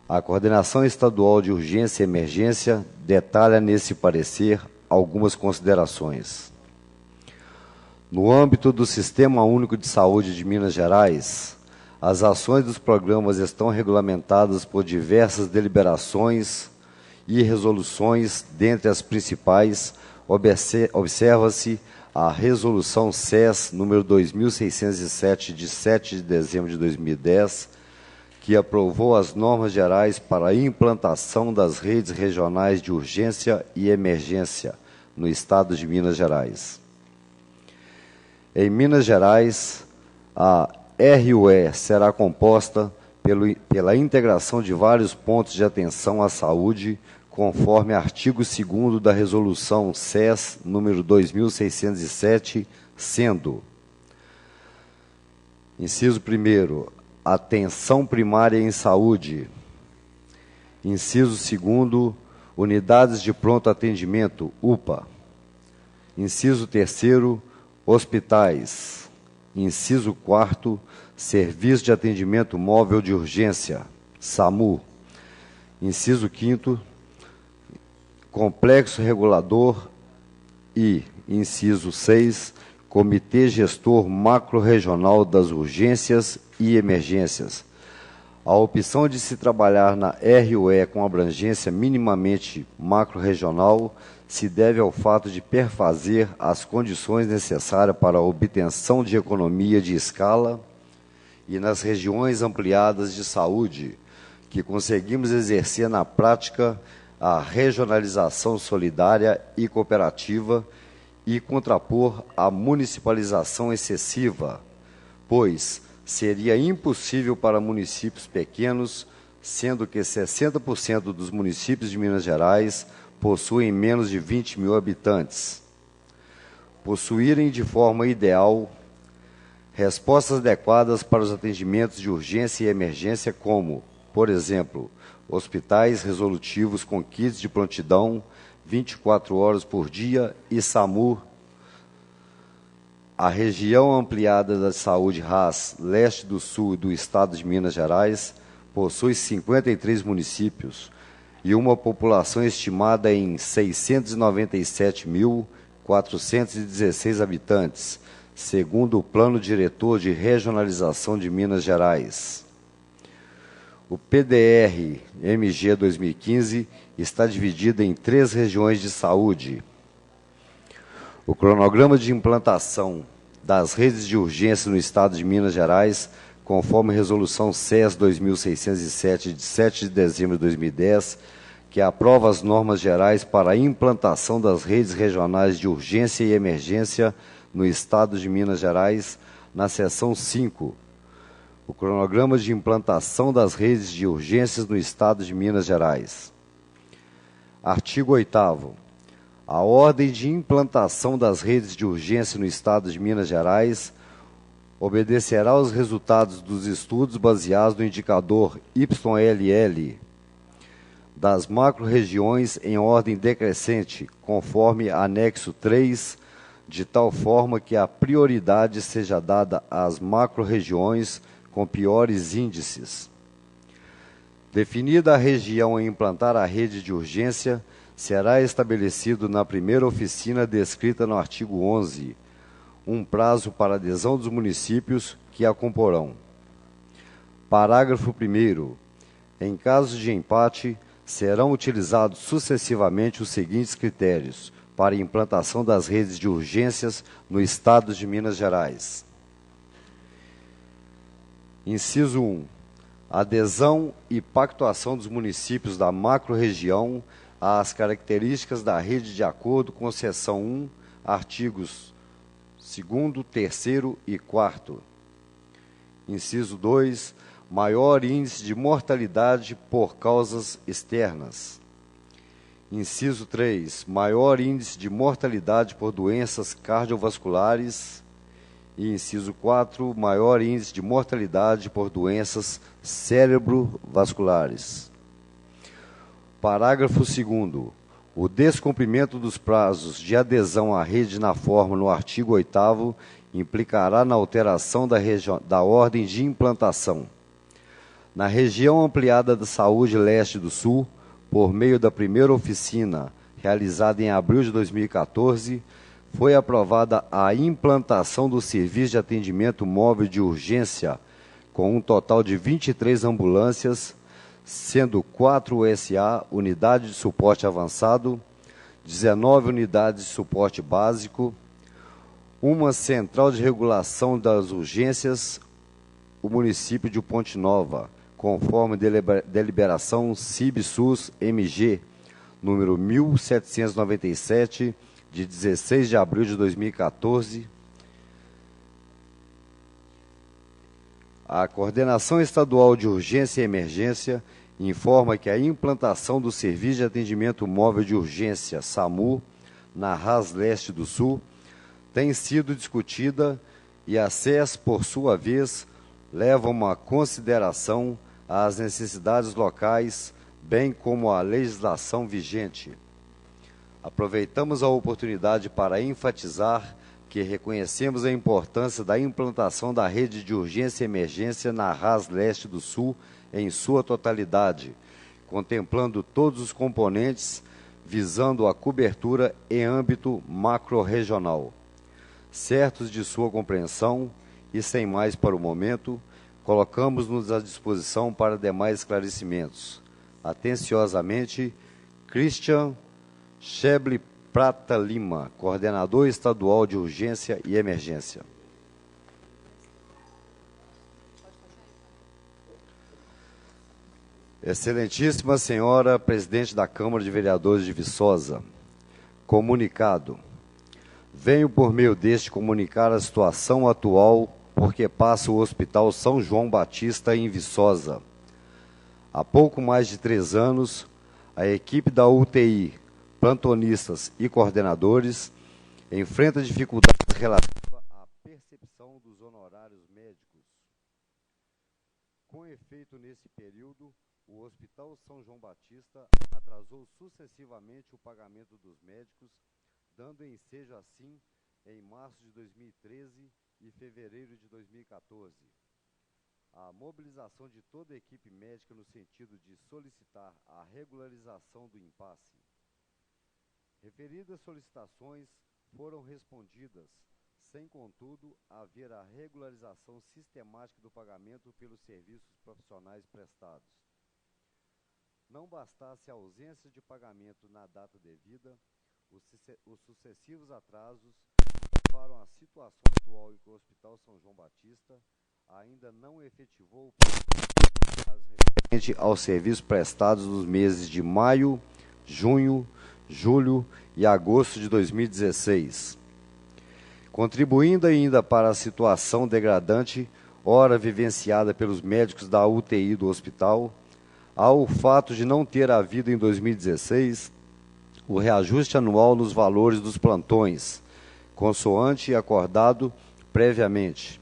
A Coordenação Estadual de Urgência e Emergência detalha nesse parecer algumas considerações. No âmbito do Sistema Único de Saúde de Minas Gerais, as ações dos programas estão regulamentadas por diversas deliberações e resoluções. Dentre as principais, observa-se a Resolução SES número 2607, de 7 de dezembro de 2010, que aprovou as normas gerais para a implantação das redes regionais de urgência e emergência no Estado de Minas Gerais. Em Minas Gerais, a RUE será composta pela integração de vários pontos de atenção à saúde, conforme artigo 2º da Resolução SES número 2607, sendo: inciso 1º, atenção primária em saúde. Inciso 2º, unidades de pronto atendimento, UPA. Inciso 3º, hospitais. Inciso 4º, serviço de atendimento móvel de urgência, SAMU. Inciso 5º, complexo regulador e, inciso 6, Comitê Gestor Macro-Regional das Urgências e Emergências. A opção de se trabalhar na RUE com abrangência minimamente macro-regional se deve ao fato de perfazer as condições necessárias para a obtenção de economia de escala e nas regiões ampliadas de saúde, que conseguimos exercer na prática a regionalização solidária e cooperativa e contrapor a municipalização excessiva, pois seria impossível para municípios pequenos, sendo que 60% dos municípios de Minas Gerais possuem menos de 20 mil habitantes, possuírem de forma ideal respostas adequadas para os atendimentos de urgência e emergência, como, por exemplo, hospitais resolutivos com kits de prontidão 24 horas por dia e SAMU. A região ampliada da saúde RAS, leste do sul do estado de Minas Gerais, possui 53 municípios e uma população estimada em 697.416 habitantes, segundo o Plano Diretor de Regionalização de Minas Gerais. O PDR-MG 2015 está dividido em 3 regiões de saúde. O cronograma de implantação das redes de urgência no Estado de Minas Gerais, conforme Resolução SES 2607, de 7 de dezembro de 2010, que aprova as normas gerais para a implantação das redes regionais de urgência e emergência no Estado de Minas Gerais, na seção 5. O cronograma de implantação das redes de urgências no Estado de Minas Gerais. Artigo 8º. A ordem de implantação das redes de urgência no Estado de Minas Gerais obedecerá aos resultados dos estudos baseados no indicador YLL das macro-regiões em ordem decrescente, conforme anexo 3, de tal forma que a prioridade seja dada às macro-regiões com piores índices. Definida a região a implantar a rede de urgência, será estabelecido na primeira oficina descrita no artigo 11, um prazo para adesão dos municípios que a comporão. Parágrafo 1º. Em caso de empate, serão utilizados sucessivamente os seguintes critérios para a implantação das redes de urgências no Estado de Minas Gerais. Inciso 1. Adesão e pactuação dos municípios da macro-região às características da rede de acordo com seção 1, artigos 2º, 3º e 4º. Inciso 2. Maior índice de mortalidade por causas externas. Inciso 3. Maior índice de mortalidade por doenças cardiovasculares. E inciso 4. Maior índice de mortalidade por doenças cerebrovasculares. Parágrafo 2º. O descumprimento dos prazos de adesão à rede na forma no artigo 8º implicará na alteração da ordem de implantação. Na região ampliada da Saúde Leste do Sul, por meio da primeira oficina, realizada em abril de 2014, foi aprovada a implantação do Serviço de Atendimento Móvel de Urgência, com um total de 23 ambulâncias, sendo 4 USA, unidade de suporte avançado, 19 unidades de suporte básico, uma central de regulação das urgências, o município de Ponte Nova, conforme deliberação CIB-SUS-MG, número 1797, de 16 de abril de 2014. A Coordenação Estadual de Urgência e Emergência informa que a implantação do Serviço de Atendimento Móvel de Urgência, SAMU, na RAS Leste do Sul, tem sido discutida e a SES, por sua vez, leva uma consideração às necessidades locais, bem como à legislação vigente. Aproveitamos a oportunidade para enfatizar que reconhecemos a importância da implantação da rede de urgência e emergência na RAS Leste do Sul em sua totalidade, contemplando todos os componentes, visando a cobertura em âmbito macro-regional. Certos de sua compreensão e sem mais para o momento, colocamos-nos à disposição para demais esclarecimentos. Atenciosamente, Christian Scheble Prata Lima, Coordenador Estadual de Urgência e Emergência. Excelentíssima Senhora Presidente da Câmara de Vereadores de Viçosa, comunicado. Venho por meio deste comunicar a situação atual porque passa o Hospital São João Batista em Viçosa. Há pouco mais de 3 anos, a equipe da UTI, plantonistas e coordenadores, enfrenta dificuldades relativas à percepção dos honorários médicos. Com efeito, nesse período, o Hospital São João Batista atrasou sucessivamente o pagamento dos médicos, dando ensejo assim em março de 2013 e fevereiro de 2014. A mobilização de toda a equipe médica no sentido de solicitar a regularização do impasse. Referidas solicitações foram respondidas, sem, contudo, haver a regularização sistemática do pagamento pelos serviços profissionais prestados. Não bastasse a ausência de pagamento na data devida, os sucessivos atrasos levaram à situação atual em que o Hospital São João Batista ainda não efetivou o pagamento referente aos serviços prestados nos meses de maio, junho, julho e agosto de 2016, contribuindo ainda para a situação degradante, ora vivenciada pelos médicos da UTI do hospital, ao fato de não ter havido em 2016 o reajuste anual nos valores dos plantões, consoante acordado previamente,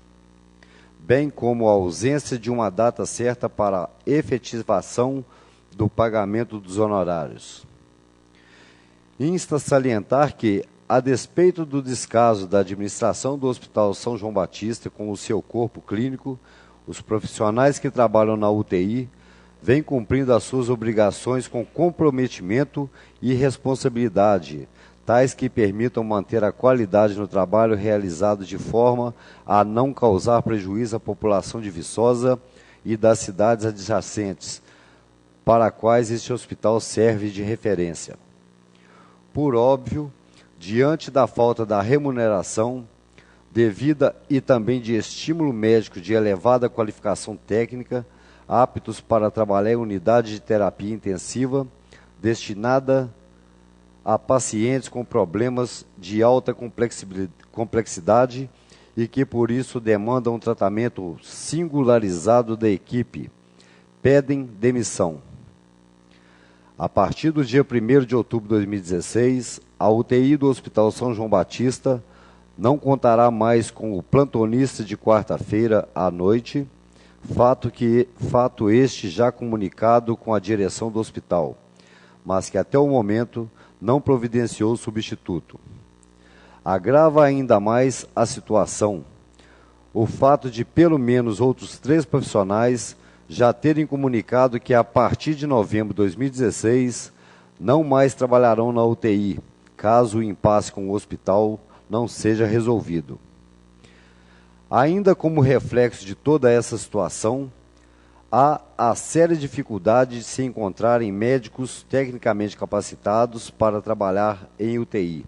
bem como a ausência de uma data certa para a efetivação do pagamento dos honorários. Insta salientar que, a despeito do descaso da administração do Hospital São João Batista com o seu corpo clínico, os profissionais que trabalham na UTI vêm cumprindo as suas obrigações com comprometimento e responsabilidade, tais que permitam manter a qualidade no trabalho realizado de forma a não causar prejuízo à população de Viçosa e das cidades adjacentes, para as quais este hospital serve de referência. Por óbvio, diante da falta da remuneração devida e também de estímulo médico de elevada qualificação técnica, aptos para trabalhar em unidade de terapia intensiva, destinada a pacientes com problemas de alta complexidade e que, por isso, demandam um tratamento singularizado da equipe, pedem demissão. A partir do dia 1º de outubro de 2016, a UTI do Hospital São João Batista não contará mais com o plantonista de quarta-feira à noite, fato este já comunicado com a direção do hospital, mas que até o momento não providenciou o substituto. Agrava ainda mais a situação o fato de pelo menos outros 3 profissionais já terem comunicado que, a partir de novembro de 2016, não mais trabalharão na UTI, caso o impasse com o hospital não seja resolvido. Ainda como reflexo de toda essa situação, há a séria dificuldade de se encontrarem médicos tecnicamente capacitados para trabalhar em UTI.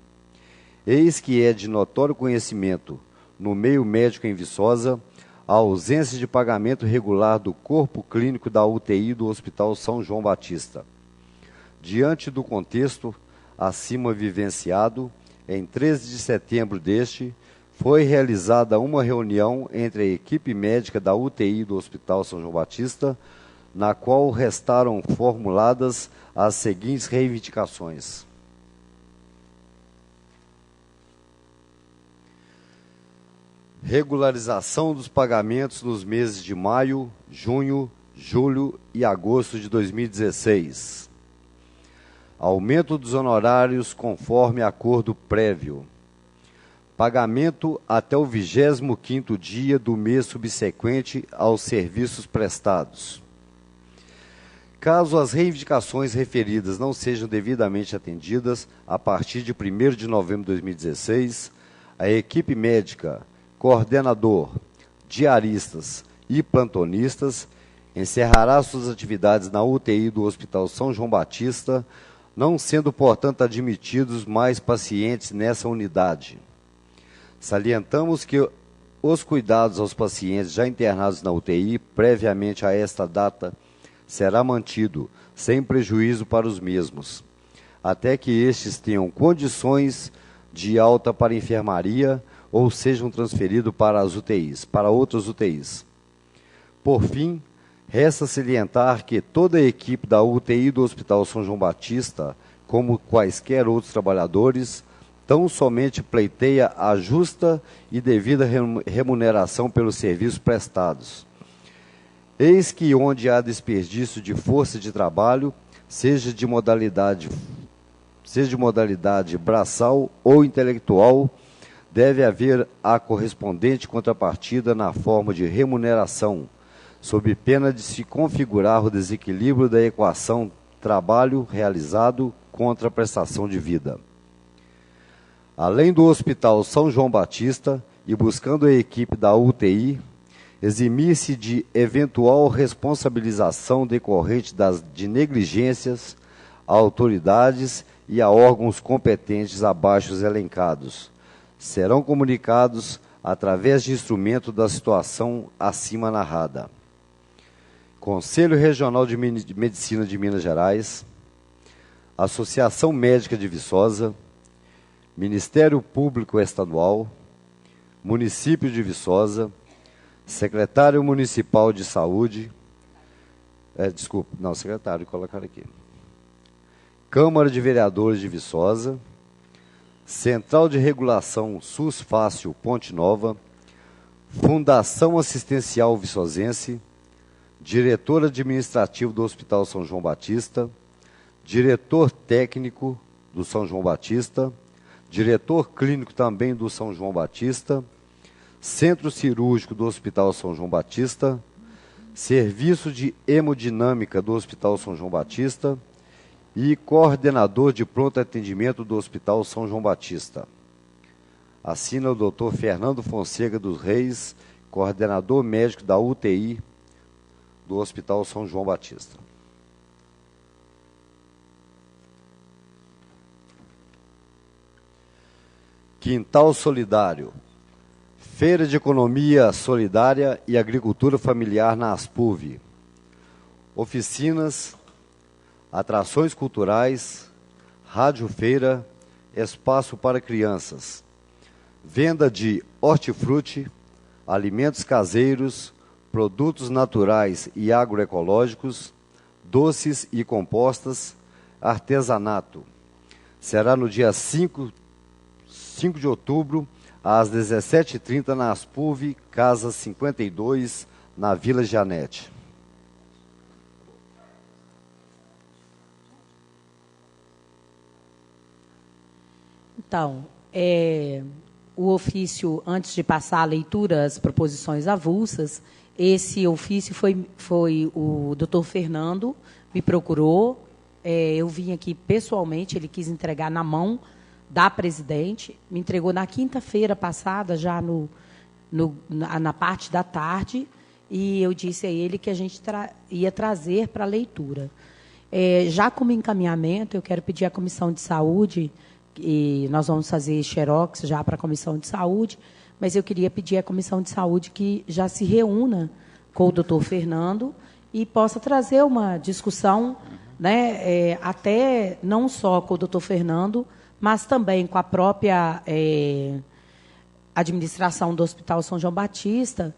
Eis que é de notório conhecimento, no meio médico em Viçosa, a ausência de pagamento regular do corpo clínico da UTI do Hospital São João Batista. Diante do contexto acima vivenciado, em 13 de setembro deste, foi realizada uma reunião entre a equipe médica da UTI do Hospital São João Batista, na qual restaram formuladas as seguintes reivindicações. Regularização dos pagamentos nos meses de maio, junho, julho e agosto de 2016. Aumento dos honorários conforme acordo prévio. Pagamento até o 25º dia do mês subsequente aos serviços prestados. Caso as reivindicações referidas não sejam devidamente atendidas, a partir de 1º de novembro de 2016, a equipe médica, coordenador, diaristas e plantonistas encerrará suas atividades na UTI do Hospital São João Batista, não sendo, portanto, admitidos mais pacientes nessa unidade. Salientamos que os cuidados aos pacientes já internados na UTI, previamente a esta data, será mantido, sem prejuízo para os mesmos, até que estes tenham condições de alta para enfermaria ou sejam transferidos para as UTIs, para outras UTIs. Por fim, resta salientar que toda a equipe da UTI do Hospital São João Batista, como quaisquer outros trabalhadores, tão somente pleiteia a justa e devida remuneração pelos serviços prestados. Eis que onde há desperdício de força de trabalho, seja de modalidade braçal ou intelectual, deve haver a correspondente contrapartida na forma de remuneração, sob pena de se configurar o desequilíbrio da equação trabalho realizado contra a prestação de vida. Além do Hospital São João Batista, e buscando a equipe da UTI, eximir-se de eventual responsabilização decorrente de negligências a autoridades e a órgãos competentes abaixo elencados. Serão comunicados através de instrumento da situação acima narrada. Conselho Regional de Medicina de Minas Gerais, Associação Médica de Viçosa, Ministério Público Estadual, Município de Viçosa, Secretário Municipal de Saúde, secretário, colocar aqui. Câmara de Vereadores de Viçosa, Central de Regulação SUS Fácil Ponte Nova, Fundação Assistencial Viçosense, Diretor Administrativo do Hospital São João Batista, Diretor Técnico do São João Batista, Diretor Clínico também do São João Batista, Centro Cirúrgico do Hospital São João Batista, Serviço de Hemodinâmica do Hospital São João Batista e Coordenador de Pronto Atendimento do Hospital São João Batista. Assina o Dr. Fernando Fonseca dos Reis, Coordenador Médico da UTI do Hospital São João Batista. Quintal Solidário. Feira de Economia Solidária e Agricultura Familiar na Aspuv. Oficinas, atrações culturais, rádio-feira, espaço para crianças. Venda de hortifruti, alimentos caseiros, produtos naturais e agroecológicos, doces e compostas, artesanato. Será no dia 5 de outubro, às 17h30, na Aspuv, Casa 52, na Vila Janete. Então, o ofício, antes de passar a leitura, as proposições avulsas, esse ofício foi o doutor Fernando, me procurou, eu vim aqui pessoalmente, ele quis entregar na mão da presidente, me entregou na quinta-feira passada, já na parte da tarde, e eu disse a ele que a gente ia trazer para leitura. Já como encaminhamento, eu quero pedir à Comissão de Saúde, e nós vamos fazer xerox já para a Comissão de Saúde, mas eu queria pedir à Comissão de Saúde que já se reúna com o doutor Fernando e possa trazer uma discussão, né, até não só com o doutor Fernando, mas também com a própria administração do Hospital São João Batista,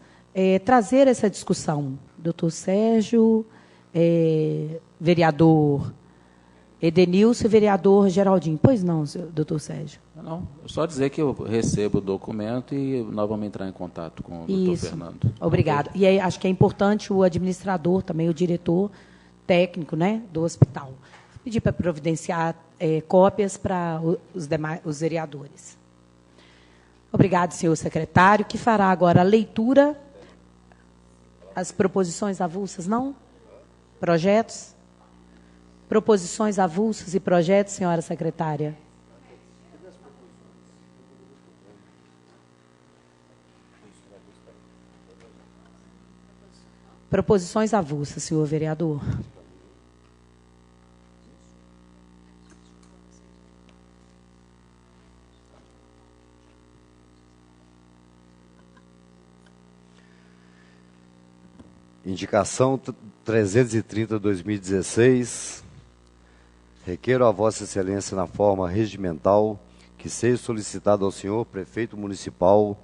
trazer essa discussão. Doutor Sérgio, vereador Edenilson e vereador Geraldinho. Pois não, doutor Sérgio. Não, só dizer que eu recebo o documento e nós vamos entrar em contato com o doutor Fernando. Obrigado. E aí, acho que é importante o administrador, também o diretor técnico, né, do hospital. Pedir para providenciar cópias para os vereadores. Obrigado, senhor secretário, que fará agora a leitura, as proposições avulsas, não? Projetos? Proposições avulsas e projetos, senhora secretária. Proposições avulsas, senhor vereador. Indicação 330/2016. Requeiro a Vossa Excelência na forma regimental que seja solicitado ao senhor prefeito municipal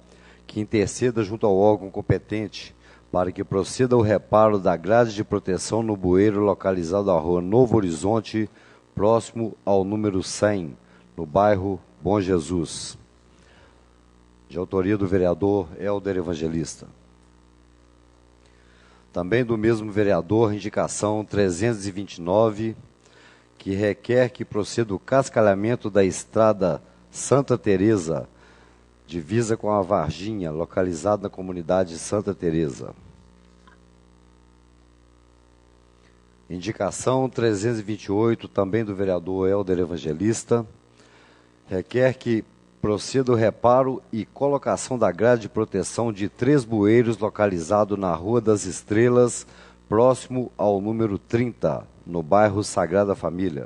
que interceda junto ao órgão competente para que proceda o reparo da grade de proteção no bueiro localizado na rua Novo Horizonte, próximo ao número 100, no bairro Bom Jesus. De autoria do vereador Helder Evangelista. Também do mesmo vereador, indicação 329, que requer que proceda o cascalhamento da estrada Santa Teresa, divisa com a Varginha, localizada na comunidade Santa Teresa. Indicação 328, também do vereador Helder Evangelista, requer que proceda o reparo e colocação da grade de proteção de 3 bueiros localizado na Rua das Estrelas, próximo ao número 30, no bairro Sagrada Família.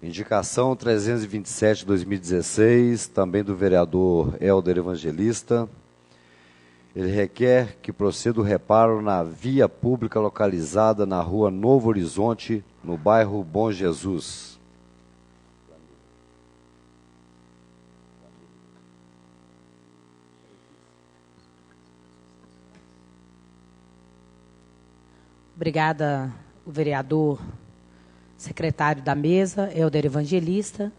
Indicação 327/2016, também do vereador Helder Evangelista. Ele requer que proceda o reparo na via pública localizada na rua Novo Horizonte, no bairro Bom Jesus. Obrigada, o vereador secretário da mesa, Helder Evangelista.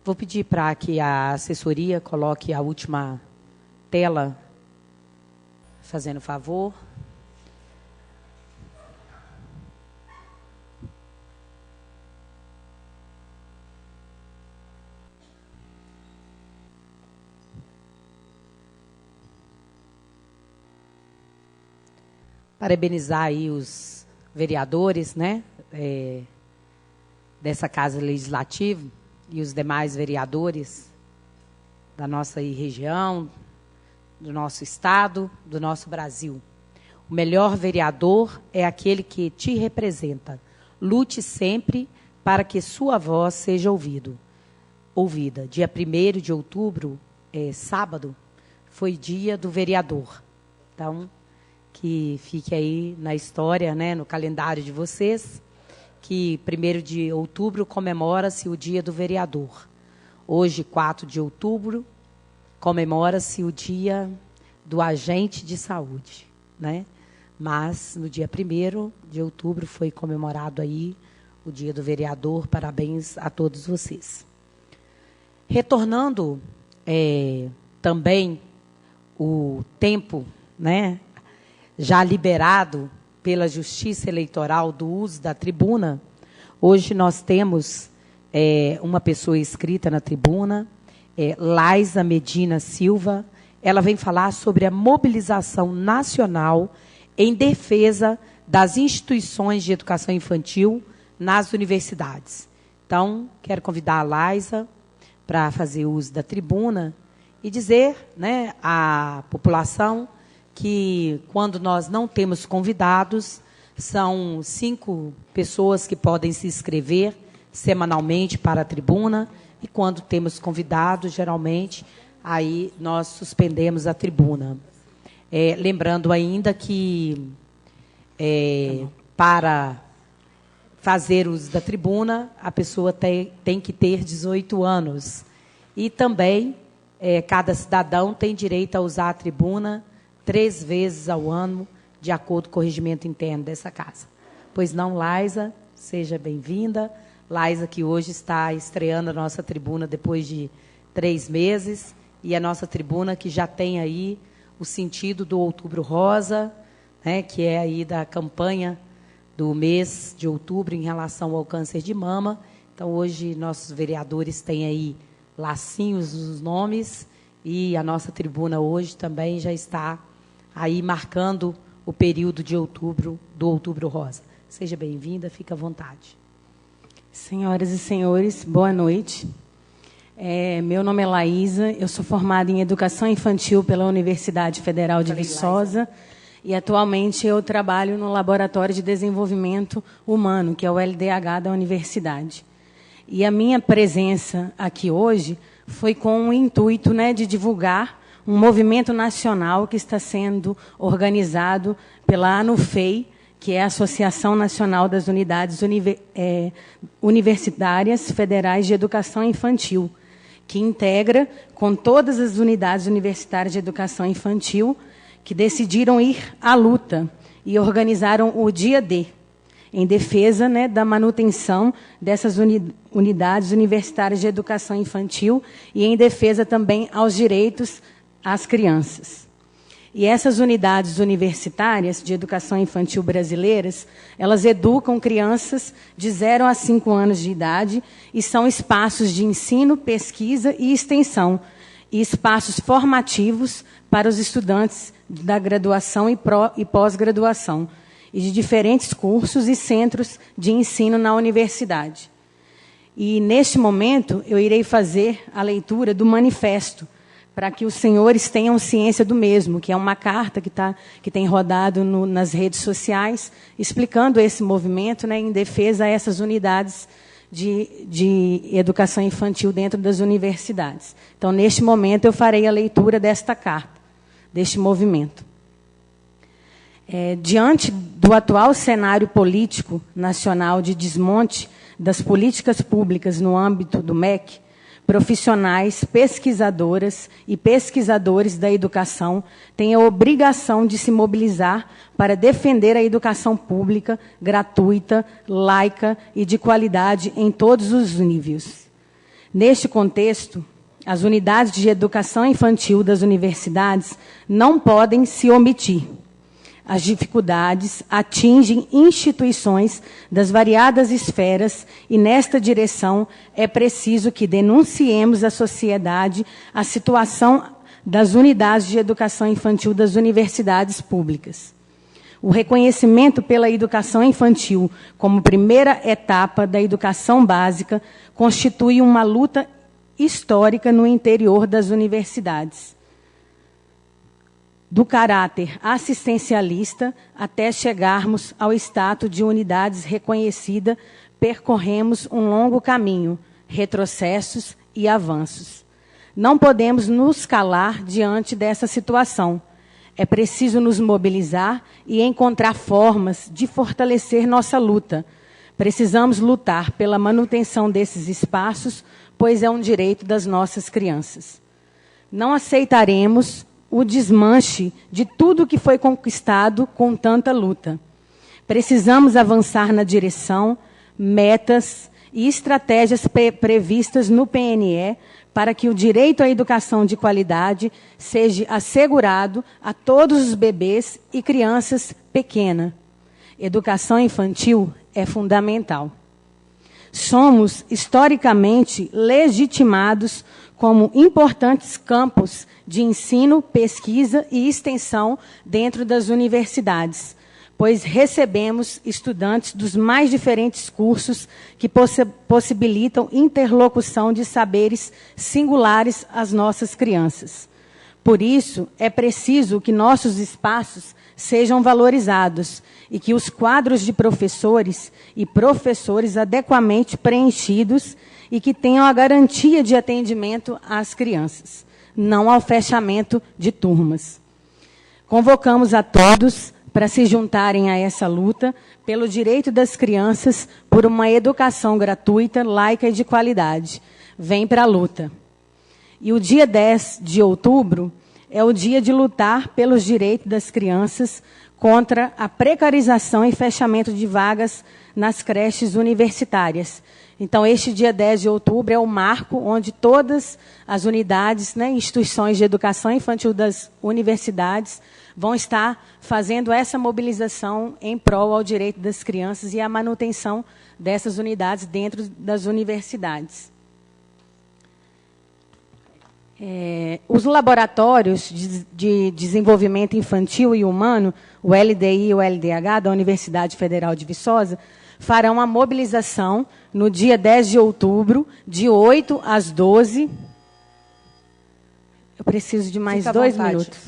Vou pedir para que a assessoria coloque a última tela, fazendo favor. Parabenizar aí os vereadores, né, dessa Casa Legislativa e os demais vereadores da nossa região, do nosso estado, do nosso Brasil. O melhor vereador é aquele que te representa. Lute sempre para que sua voz seja ouvida. Dia 1º de outubro, sábado, foi dia do vereador. Então, que fique aí na história, né, no calendário de vocês, que 1º de outubro comemora-se o dia do vereador. Hoje, 4 de outubro, comemora-se o dia do agente de saúde, né? Mas no dia 1º de outubro foi comemorado aí o dia do vereador. Parabéns a todos vocês. Retornando também o tempo, né, já liberado pela Justiça Eleitoral do uso da tribuna, hoje nós temos uma pessoa inscrita na tribuna. Laísa Medina Silva. Ela vem falar sobre a mobilização nacional em defesa das instituições de educação infantil nas universidades. Então, quero convidar a Laísa para fazer uso da tribuna e dizer, né, à população que, quando nós não temos convidados, são 5 pessoas que podem se inscrever semanalmente para a tribuna, e quando temos convidados, geralmente, aí nós suspendemos a tribuna. Lembrando ainda que, para fazer uso da tribuna, a pessoa tem que ter 18 anos. E também, cada cidadão tem direito a usar a tribuna 3 vezes ao ano, de acordo com o regimento interno dessa casa. Pois não, Laísa, seja bem-vinda. Laísa, que hoje está estreando a nossa tribuna depois de 3 meses, e a nossa tribuna que já tem aí o sentido do Outubro Rosa, né, que é aí da campanha do mês de outubro em relação ao câncer de mama. Então, hoje, nossos vereadores têm aí lacinhos nos nomes, e a nossa tribuna hoje também já está aí marcando o período de outubro, do Outubro Rosa. Seja bem-vinda, fique à vontade. Senhoras e senhores, boa noite. Meu nome é Laísa, eu sou formada em Educação Infantil pela Universidade Federal de Viçosa, e atualmente eu trabalho no Laboratório de Desenvolvimento Humano, que é o LDH da universidade. E a minha presença aqui hoje foi com o intuito, né, de divulgar um movimento nacional que está sendo organizado pela ANUFEI, que é a Associação Nacional das Unidades Universitárias Federais de Educação Infantil, que integra com todas as unidades universitárias de educação infantil que decidiram ir à luta e organizaram o Dia D, em defesa, né, da manutenção dessas unidades universitárias de educação infantil e em defesa também aos direitos às crianças. E essas unidades universitárias de educação infantil brasileiras, elas educam crianças de 0 a 5 anos de idade e são espaços de ensino, pesquisa e extensão, e espaços formativos para os estudantes da graduação e pós-graduação, e de diferentes cursos e centros de ensino na universidade. E, neste momento, eu irei fazer a leitura do manifesto, para que os senhores tenham ciência do mesmo, que é uma carta que tem rodado nas redes sociais, explicando esse movimento, né, em defesa a essas unidades de educação infantil dentro das universidades. Então, neste momento, eu farei a leitura desta carta, deste movimento. Diante do atual cenário político nacional de desmonte das políticas públicas no âmbito do MEC, profissionais, pesquisadoras e pesquisadores da educação têm a obrigação de se mobilizar para defender a educação pública, gratuita, laica e de qualidade em todos os níveis. Neste contexto, as unidades de educação infantil das universidades não podem se omitir. As dificuldades atingem instituições das variadas esferas e, nesta direção, é preciso que denunciemos à sociedade a situação das unidades de educação infantil das universidades públicas. O reconhecimento pela educação infantil como primeira etapa da educação básica constitui uma luta histórica no interior das universidades, do caráter assistencialista até chegarmos ao status de unidades reconhecidas, percorremos um longo caminho, retrocessos e avanços. Não podemos nos calar diante dessa situação. É preciso nos mobilizar e encontrar formas de fortalecer nossa luta. Precisamos lutar pela manutenção desses espaços, pois é um direito das nossas crianças. Não aceitaremos o desmanche de tudo que foi conquistado com tanta luta. Precisamos avançar na direção, metas e estratégias previstas no PNE para que o direito à educação de qualidade seja assegurado a todos os bebês e crianças pequenas. Educação infantil é fundamental. Somos historicamente legitimados como importantes campos de ensino, pesquisa e extensão dentro das universidades, pois recebemos estudantes dos mais diferentes cursos que possibilitam interlocução de saberes singulares às nossas crianças. Por isso, é preciso que nossos espaços sejam valorizados e que os quadros de professores e professores adequadamente preenchidos e que tenham a garantia de atendimento às crianças, não ao fechamento de turmas. Convocamos a todos para se juntarem a essa luta pelo direito das crianças por uma educação gratuita, laica e de qualidade. Vem para a luta. E o dia 10 de outubro é o dia de lutar pelos direitos das crianças contra a precarização e fechamento de vagas nas creches universitárias. Então, este dia 10 de outubro é o marco onde todas as unidades, né, instituições de educação infantil das universidades vão estar fazendo essa mobilização em prol ao direito das crianças e a manutenção dessas unidades dentro das universidades. Os laboratórios de desenvolvimento infantil e humano, o LDI e o LDH, da Universidade Federal de Viçosa, farão a mobilização no dia 10 de outubro, de 8 às 12. Eu preciso de mais 2 minutos.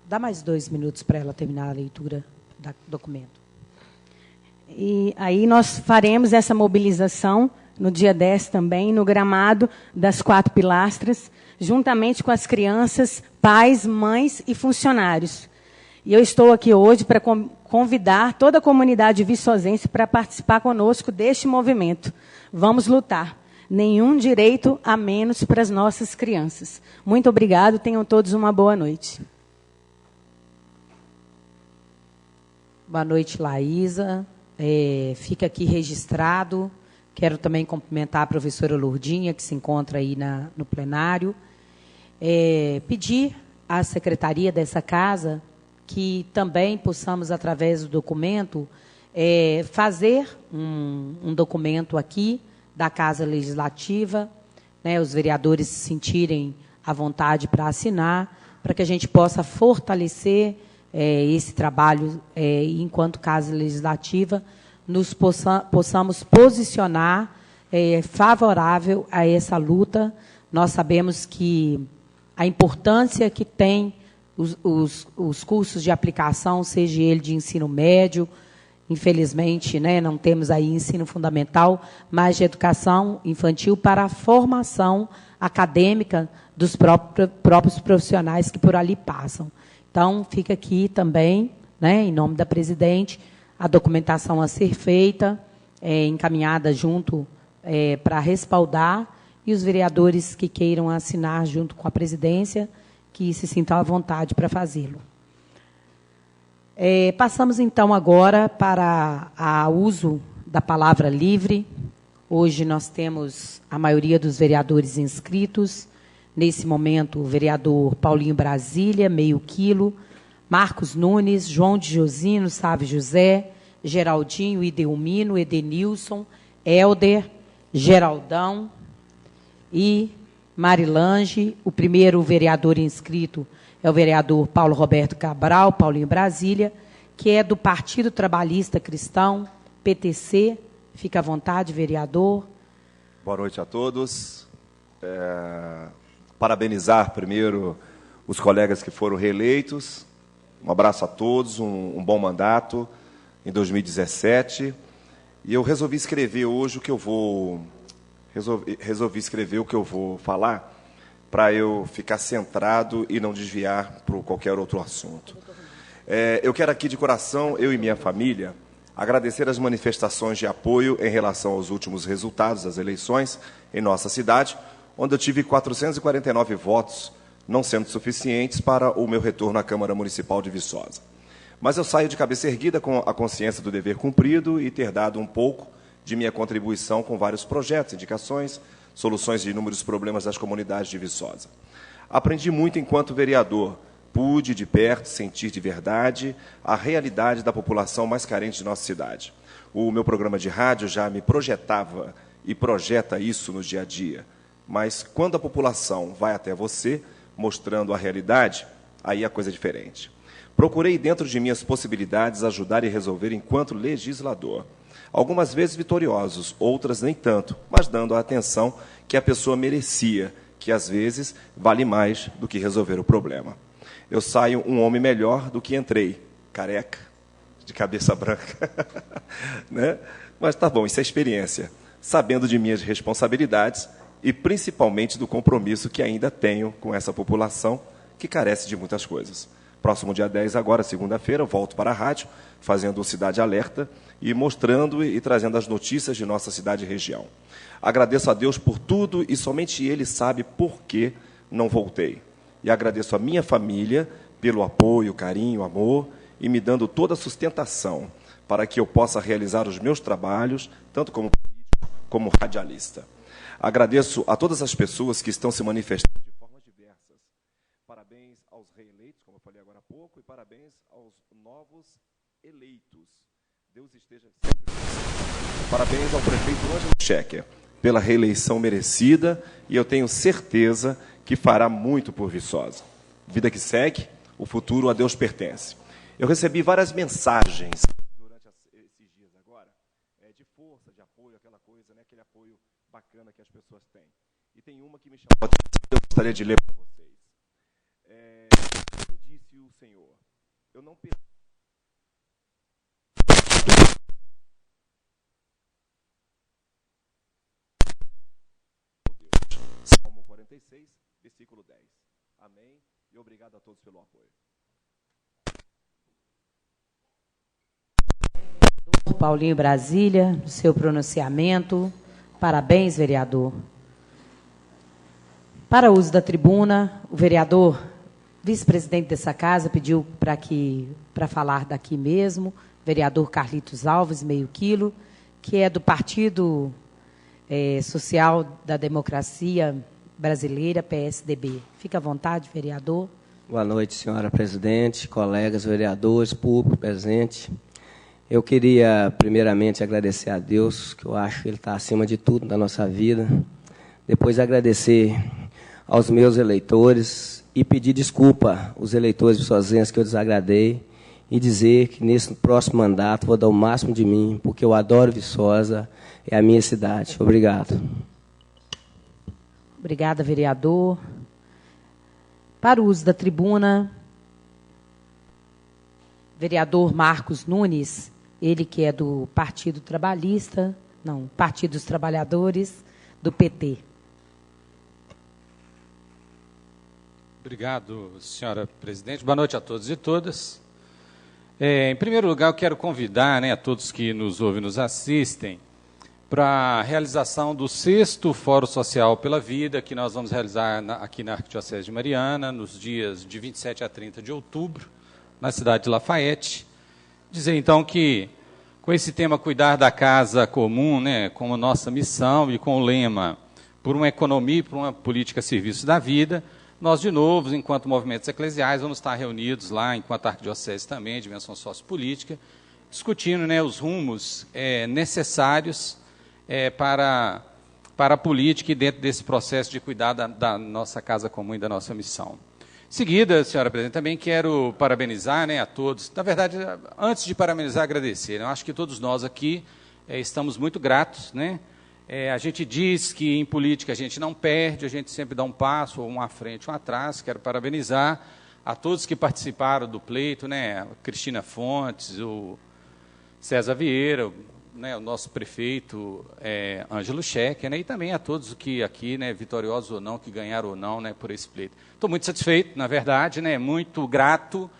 Dá mais 2 minutos para ela terminar a leitura do documento. E aí nós faremos essa mobilização no dia 10 também, no gramado das 4 pilastras, juntamente com as crianças, pais, mães e funcionários. E eu estou aqui hoje para convidar toda a comunidade viçosense para participar conosco deste movimento. Vamos lutar. Nenhum direito a menos para as nossas crianças. Muito obrigado, tenham todos uma boa noite. Boa noite, Laísa. Fica aqui registrado. Quero também cumprimentar a professora Lourdinha, que se encontra aí no plenário. Pedir à secretaria dessa casa que também possamos, através do documento, fazer um documento aqui da Casa Legislativa, né, os vereadores se sentirem à vontade para assinar, para que a gente possa fortalecer esse trabalho enquanto Casa Legislativa, possamos posicionar favorável a essa luta. Nós sabemos que a importância que tem os cursos de aplicação, seja ele de ensino médio, infelizmente, né, não temos aí ensino fundamental, mas de educação infantil para a formação acadêmica dos próprios profissionais que por ali passam. Então, fica aqui também, né, em nome da presidente, a documentação a ser feita, encaminhada junto para respaldar, e os vereadores que queiram assinar junto com a presidência, que se sintam à vontade para fazê-lo. Passamos, então, agora para o uso da palavra livre. Hoje nós temos a maioria dos vereadores inscritos. Nesse momento, o vereador Paulinho Brasília, meio quilo, Marcos Nunes, João de Josino, Sávio José, Geraldinho, Idelmino, Edenilson, Helder, Geraldão e Marilange. O primeiro vereador inscrito é o vereador Paulo Roberto Cabral, Paulinho Brasília, que é do Partido Trabalhista Cristão, PTC. Fica à vontade, vereador. Boa noite a todos. Parabenizar primeiro os colegas que foram reeleitos. Um abraço a todos, um bom mandato em 2017. E eu resolvi escrever hoje o que eu vou... Resolvi escrever o que eu vou falar para eu ficar centrado e não desviar para qualquer outro assunto. Eu quero aqui de coração, eu e minha família, agradecer as manifestações de apoio em relação aos últimos resultados das eleições em nossa cidade, onde eu tive 449 votos, não sendo suficientes para o meu retorno à Câmara Municipal de Viçosa. Mas eu saio de cabeça erguida com a consciência do dever cumprido e ter dado um pouco de minha contribuição com vários projetos, indicações, soluções de inúmeros problemas das comunidades de Viçosa. Aprendi muito enquanto vereador. Pude, de perto, sentir de verdade a realidade da população mais carente de nossa cidade. O meu programa de rádio já me projetava e projeta isso no dia a dia. Mas quando a população vai até você, mostrando a realidade, aí a coisa é diferente. Procurei, dentro de minhas possibilidades, ajudar e resolver enquanto legislador. Algumas vezes vitoriosos, outras nem tanto, mas dando a atenção que a pessoa merecia, que às vezes vale mais do que resolver o problema. Eu saio um homem melhor do que entrei, careca, de cabeça branca. Né? Mas tá bom, isso é experiência. Sabendo de minhas responsabilidades e principalmente do compromisso que ainda tenho com essa população que carece de muitas coisas. Próximo dia 10, agora, segunda-feira, volto para a rádio, fazendo o Cidade Alerta e mostrando e trazendo as notícias de nossa cidade e região. Agradeço a Deus por tudo e somente Ele sabe por que não voltei. E agradeço a minha família pelo apoio, carinho, amor e me dando toda a sustentação para que eu possa realizar os meus trabalhos, tanto como político como radialista. Agradeço a todas as pessoas que estão se manifestando de formas diversas. Parabéns aos reeleitos, como eu falei agora há pouco, e parabéns aos novos eleitos. Deus esteja sempre com você. Parabéns ao prefeito Ângelo Schecker pela reeleição merecida e eu tenho certeza que fará muito por Viçosa. Vida que segue, o futuro a Deus pertence. Eu recebi várias mensagens durante esses dias agora, de força, de apoio, aquela coisa, né, aquele apoio bacana que as pessoas têm. E tem uma que me chamou a atenção, eu gostaria de ler para vocês. Assim disse o Senhor, eu não perdi. Salmo 46, versículo 10. Amém. E obrigado a todos pelo apoio. Paulinho Brasília, no seu pronunciamento. Parabéns, vereador. Para uso da tribuna, o vereador, vice-presidente dessa casa, pediu para falar daqui mesmo, vereador Carlitos Alves, meio quilo, que é do Partido Social da Democracia Brasileira, PSDB. Fica à vontade, vereador. Boa noite, senhora presidente, colegas vereadores, público presente. Eu queria, primeiramente, agradecer a Deus, que eu acho que Ele está acima de tudo na nossa vida. Depois, agradecer aos meus eleitores e pedir desculpa aos eleitores viçosenses que eu desagradei e dizer que, nesse próximo mandato, vou dar o máximo de mim, porque eu adoro Viçosa, é a minha cidade. Obrigado. Obrigada, vereador. Para o uso da tribuna, vereador Marcos Nunes, ele que é do Partido Trabalhista, não, Partido dos Trabalhadores, do PT. Obrigado, senhora presidente. Boa noite a todos e todas. Em primeiro lugar, eu quero convidar, a todos que nos ouvem e nos assistem para a realização do 6º Fórum Social pela Vida, que nós vamos realizar aqui na Arquidiocese de Mariana, nos dias de 27 a 30 de outubro, na cidade de Lafayette. Dizer, então, que com esse tema Cuidar da Casa Comum, como nossa missão, e com o lema Por uma Economia e por uma Política a Serviço da Vida, nós, de novo, enquanto movimentos eclesiais, vamos estar reunidos lá, enquanto Arquidiocese também, dimensão sociopolítica, discutindo os rumos necessários para a política e dentro desse processo de cuidar da nossa casa comum e da nossa missão. Em seguida, senhora presidente, também quero parabenizar a todos. Na verdade, antes de parabenizar, agradecer. Eu acho que todos nós aqui estamos muito gratos. A gente diz que em política a gente não perde, a gente sempre dá um passo, ou um à frente, um atrás. Quero parabenizar a todos que participaram do pleito, a Cristina Fontes, o César Vieira, o nosso prefeito Ângelo Schecker, e também a todos que aqui, vitoriosos ou não, que ganharam ou não por esse pleito. Estou muito satisfeito, na verdade, muito grato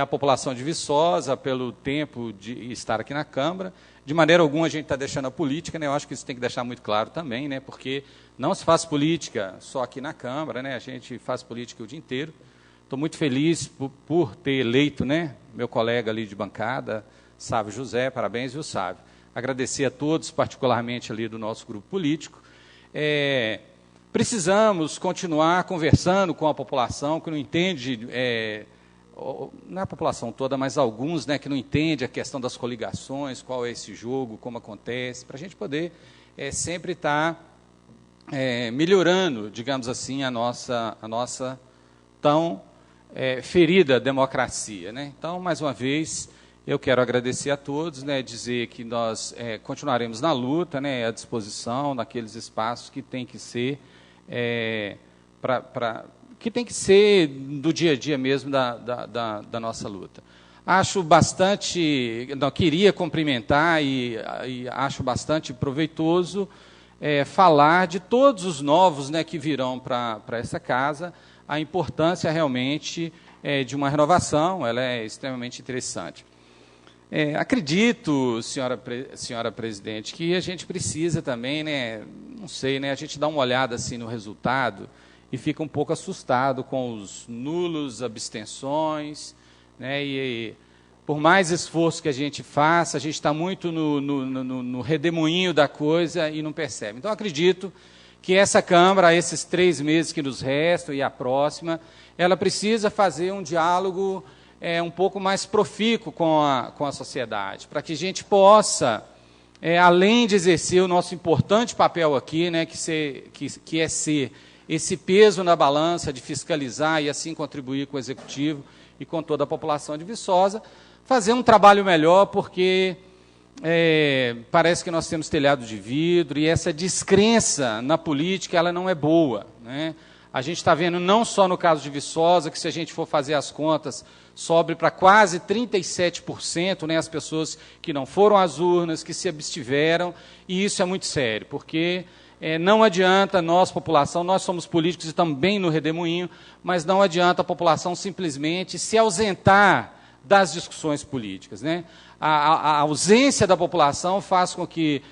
à população de Viçosa pelo tempo de estar aqui na Câmara. De maneira alguma a gente está deixando a política, eu acho que isso tem que deixar muito claro também, porque não se faz política só aqui na Câmara, a gente faz política o dia inteiro. Estou muito feliz por ter eleito meu colega ali de bancada, Sávio José, parabéns, viu, Sávio? Agradecer a todos, particularmente ali do nosso grupo político. Precisamos continuar conversando com a população que não entende, não é a população toda, mas alguns que não entendem a questão das coligações, qual é esse jogo, como acontece, para a gente poder sempre estar melhorando, digamos assim, a nossa tão ferida democracia, né? Então, mais uma vez, eu quero agradecer a todos, né, dizer que nós continuaremos na luta, né, à disposição naqueles espaços que tem que ser que tem que ser do dia a dia mesmo da nossa luta. Acho bastante, queria cumprimentar e acho bastante proveitoso falar de todos os novos, né, que virão para essa casa, a importância realmente de uma renovação, ela é extremamente interessante. Acredito, senhora presidente, que a gente precisa também, né, não sei, né, a gente dá uma olhada assim no resultado e fica um pouco assustado com os nulos, abstenções, né, e por mais esforço que a gente faça, a gente está muito no redemoinho da coisa e não percebe. Então, acredito que essa Câmara, esses 3 meses que nos restam e a próxima, ela precisa fazer um diálogo um pouco mais profícuo com a sociedade, para que a gente possa, além de exercer o nosso importante papel aqui, né, que é ser esse peso na balança de fiscalizar e assim contribuir com o Executivo e com toda a população de Viçosa, fazer um trabalho melhor, porque parece que nós temos telhado de vidro e essa descrença na política ela não é boa, né? A gente está vendo não só no caso de Viçosa, que se a gente for fazer as contas, sobe para quase 37%, né, as pessoas que não foram às urnas, que se abstiveram, e isso é muito sério, porque não adianta nós, população, nós somos políticos e também no redemoinho, mas não adianta a população simplesmente se ausentar das discussões políticas, né? A ausência da população faz com que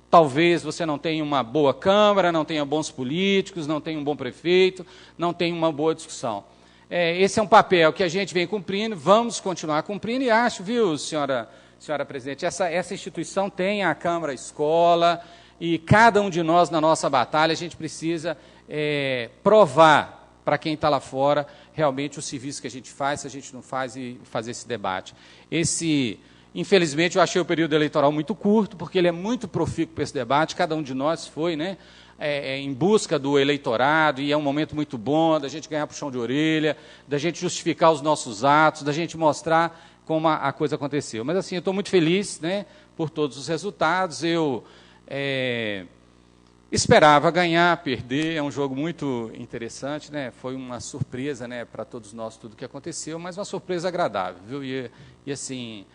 talvez você não tenha uma boa Câmara, não tenha bons políticos, não tenha um bom prefeito, não tenha uma boa discussão. Esse é um papel que a gente vem cumprindo, vamos continuar cumprindo, e acho, viu, senhora presidente, essa instituição tem a Câmara Escola, e cada um de nós, na nossa batalha, a gente precisa provar para quem está lá fora realmente o serviço que a gente faz, se a gente não faz, e fazer esse debate. Infelizmente, eu achei o período eleitoral muito curto, porque ele é muito profícuo para esse debate, cada um de nós foi, né, em busca do eleitorado, e é um momento muito bom da gente ganhar puxão de orelha, da gente justificar os nossos atos, da gente mostrar como a coisa aconteceu. Mas, assim, eu estou muito feliz, né, por todos os resultados. Eu esperava ganhar, perder, é um jogo muito interessante, né, foi uma surpresa, né, para todos nós tudo que aconteceu, mas uma surpresa agradável, viu? E assim,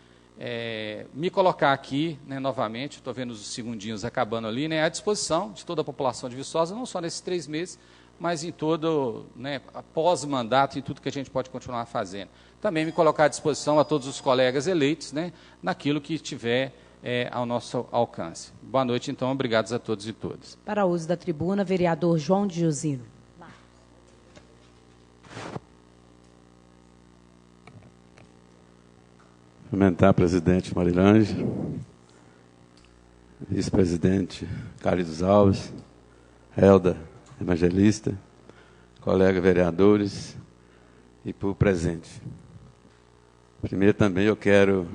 me colocar aqui, né, novamente, estou vendo os segundinhos acabando ali, né, à disposição de toda a população de Viçosa, não só nesses 3 meses, mas em todo, né, após o mandato, em tudo que a gente pode continuar fazendo. Também me colocar à disposição a todos os colegas eleitos, né, naquilo que tiver ao nosso alcance. Boa noite, então, obrigados a todos e todas. Para uso da tribuna, vereador João de Jusino. Cumprimentar a presidente Marilange, vice-presidente Carlos Alves, Helda Evangelista, colegas vereadores e por presente. Primeiro também eu quero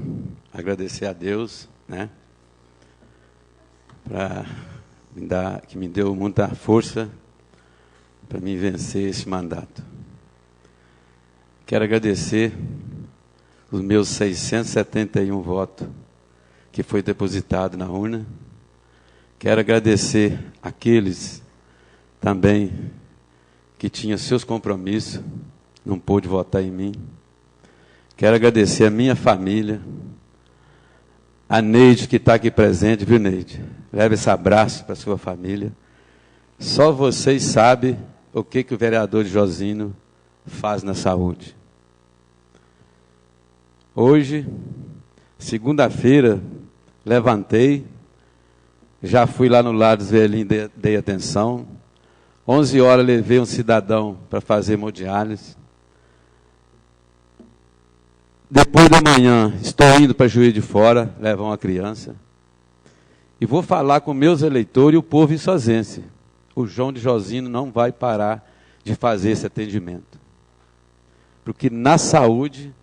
agradecer a Deus, né, que me deu muita força para mim vencer esse mandato. Quero agradecer os meus 671 votos que foi depositado na urna. Quero agradecer aqueles também que tinham seus compromissos, não pôde votar em mim. Quero agradecer a minha família, a Neide, que está aqui presente, viu, Neide? Leve esse abraço para a sua família. Só vocês sabem o que o vereador Josino faz na saúde. Hoje, segunda-feira, levantei, já fui lá no Lar dos Velhinhos, dei atenção. 11 horas levei um cidadão para fazer hemodiálise. Depois da manhã, estou indo para Juiz de Fora, levar uma criança. E vou falar com meus eleitores e o povo viçosense. O João de Josino não vai parar de fazer esse atendimento. Porque na saúde,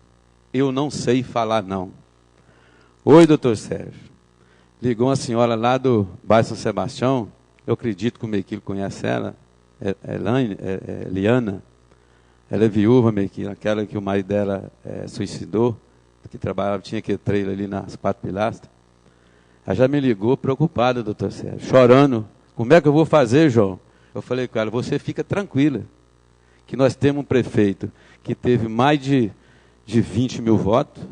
eu não sei falar não. Oi, doutor Sérgio. Ligou uma senhora lá do bairro São Sebastião, eu acredito que o Mequilo conhece ela, Eliana. Ela é viúva, Mequilo, aquela que o marido dela suicidou, que trabalhava, tinha aquele trailer ali nas 4 pilastras. Ela já me ligou preocupada, doutor Sérgio, chorando. Como é que eu vou fazer, João? Eu falei com ela, você fica tranquila, que nós temos um prefeito que teve mais de 20 mil votos.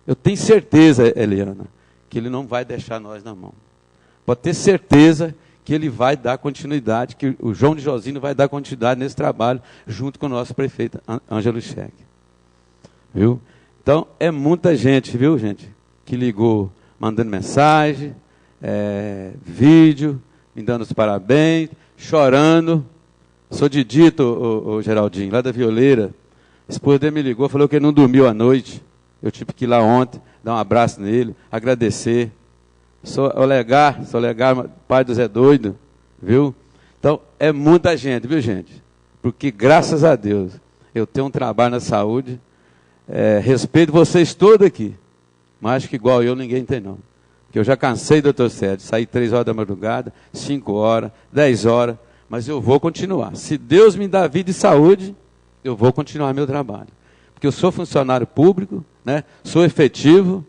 Eu tenho certeza, Eliana, que ele não vai deixar nós na mão. Pode ter certeza que ele vai dar continuidade, que o João de Josino vai dar continuidade nesse trabalho, junto com o nosso prefeito, Ângelo Cheque. Viu? Então, é muita gente, viu, gente, que ligou, mandando mensagem, vídeo, me dando os parabéns, chorando. Sou de Dito, o Geraldinho, lá da Violeira. A esposa dele me ligou, falou que ele não dormiu à noite. Eu tive que ir lá ontem, dar um abraço nele, agradecer. Sou Olegar, pai do Zé Doido, viu? Então, é muita gente, viu, gente? Porque, graças a Deus, eu tenho um trabalho na saúde, respeito vocês todos aqui, mas acho que igual eu, ninguém tem, não. Porque eu já cansei, doutor Sérgio, sair 3 horas da madrugada, 5 horas, 10 horas, mas eu vou continuar. Se Deus me dá vida e saúde, eu vou continuar meu trabalho. Porque eu sou funcionário público, né? Sou efetivo,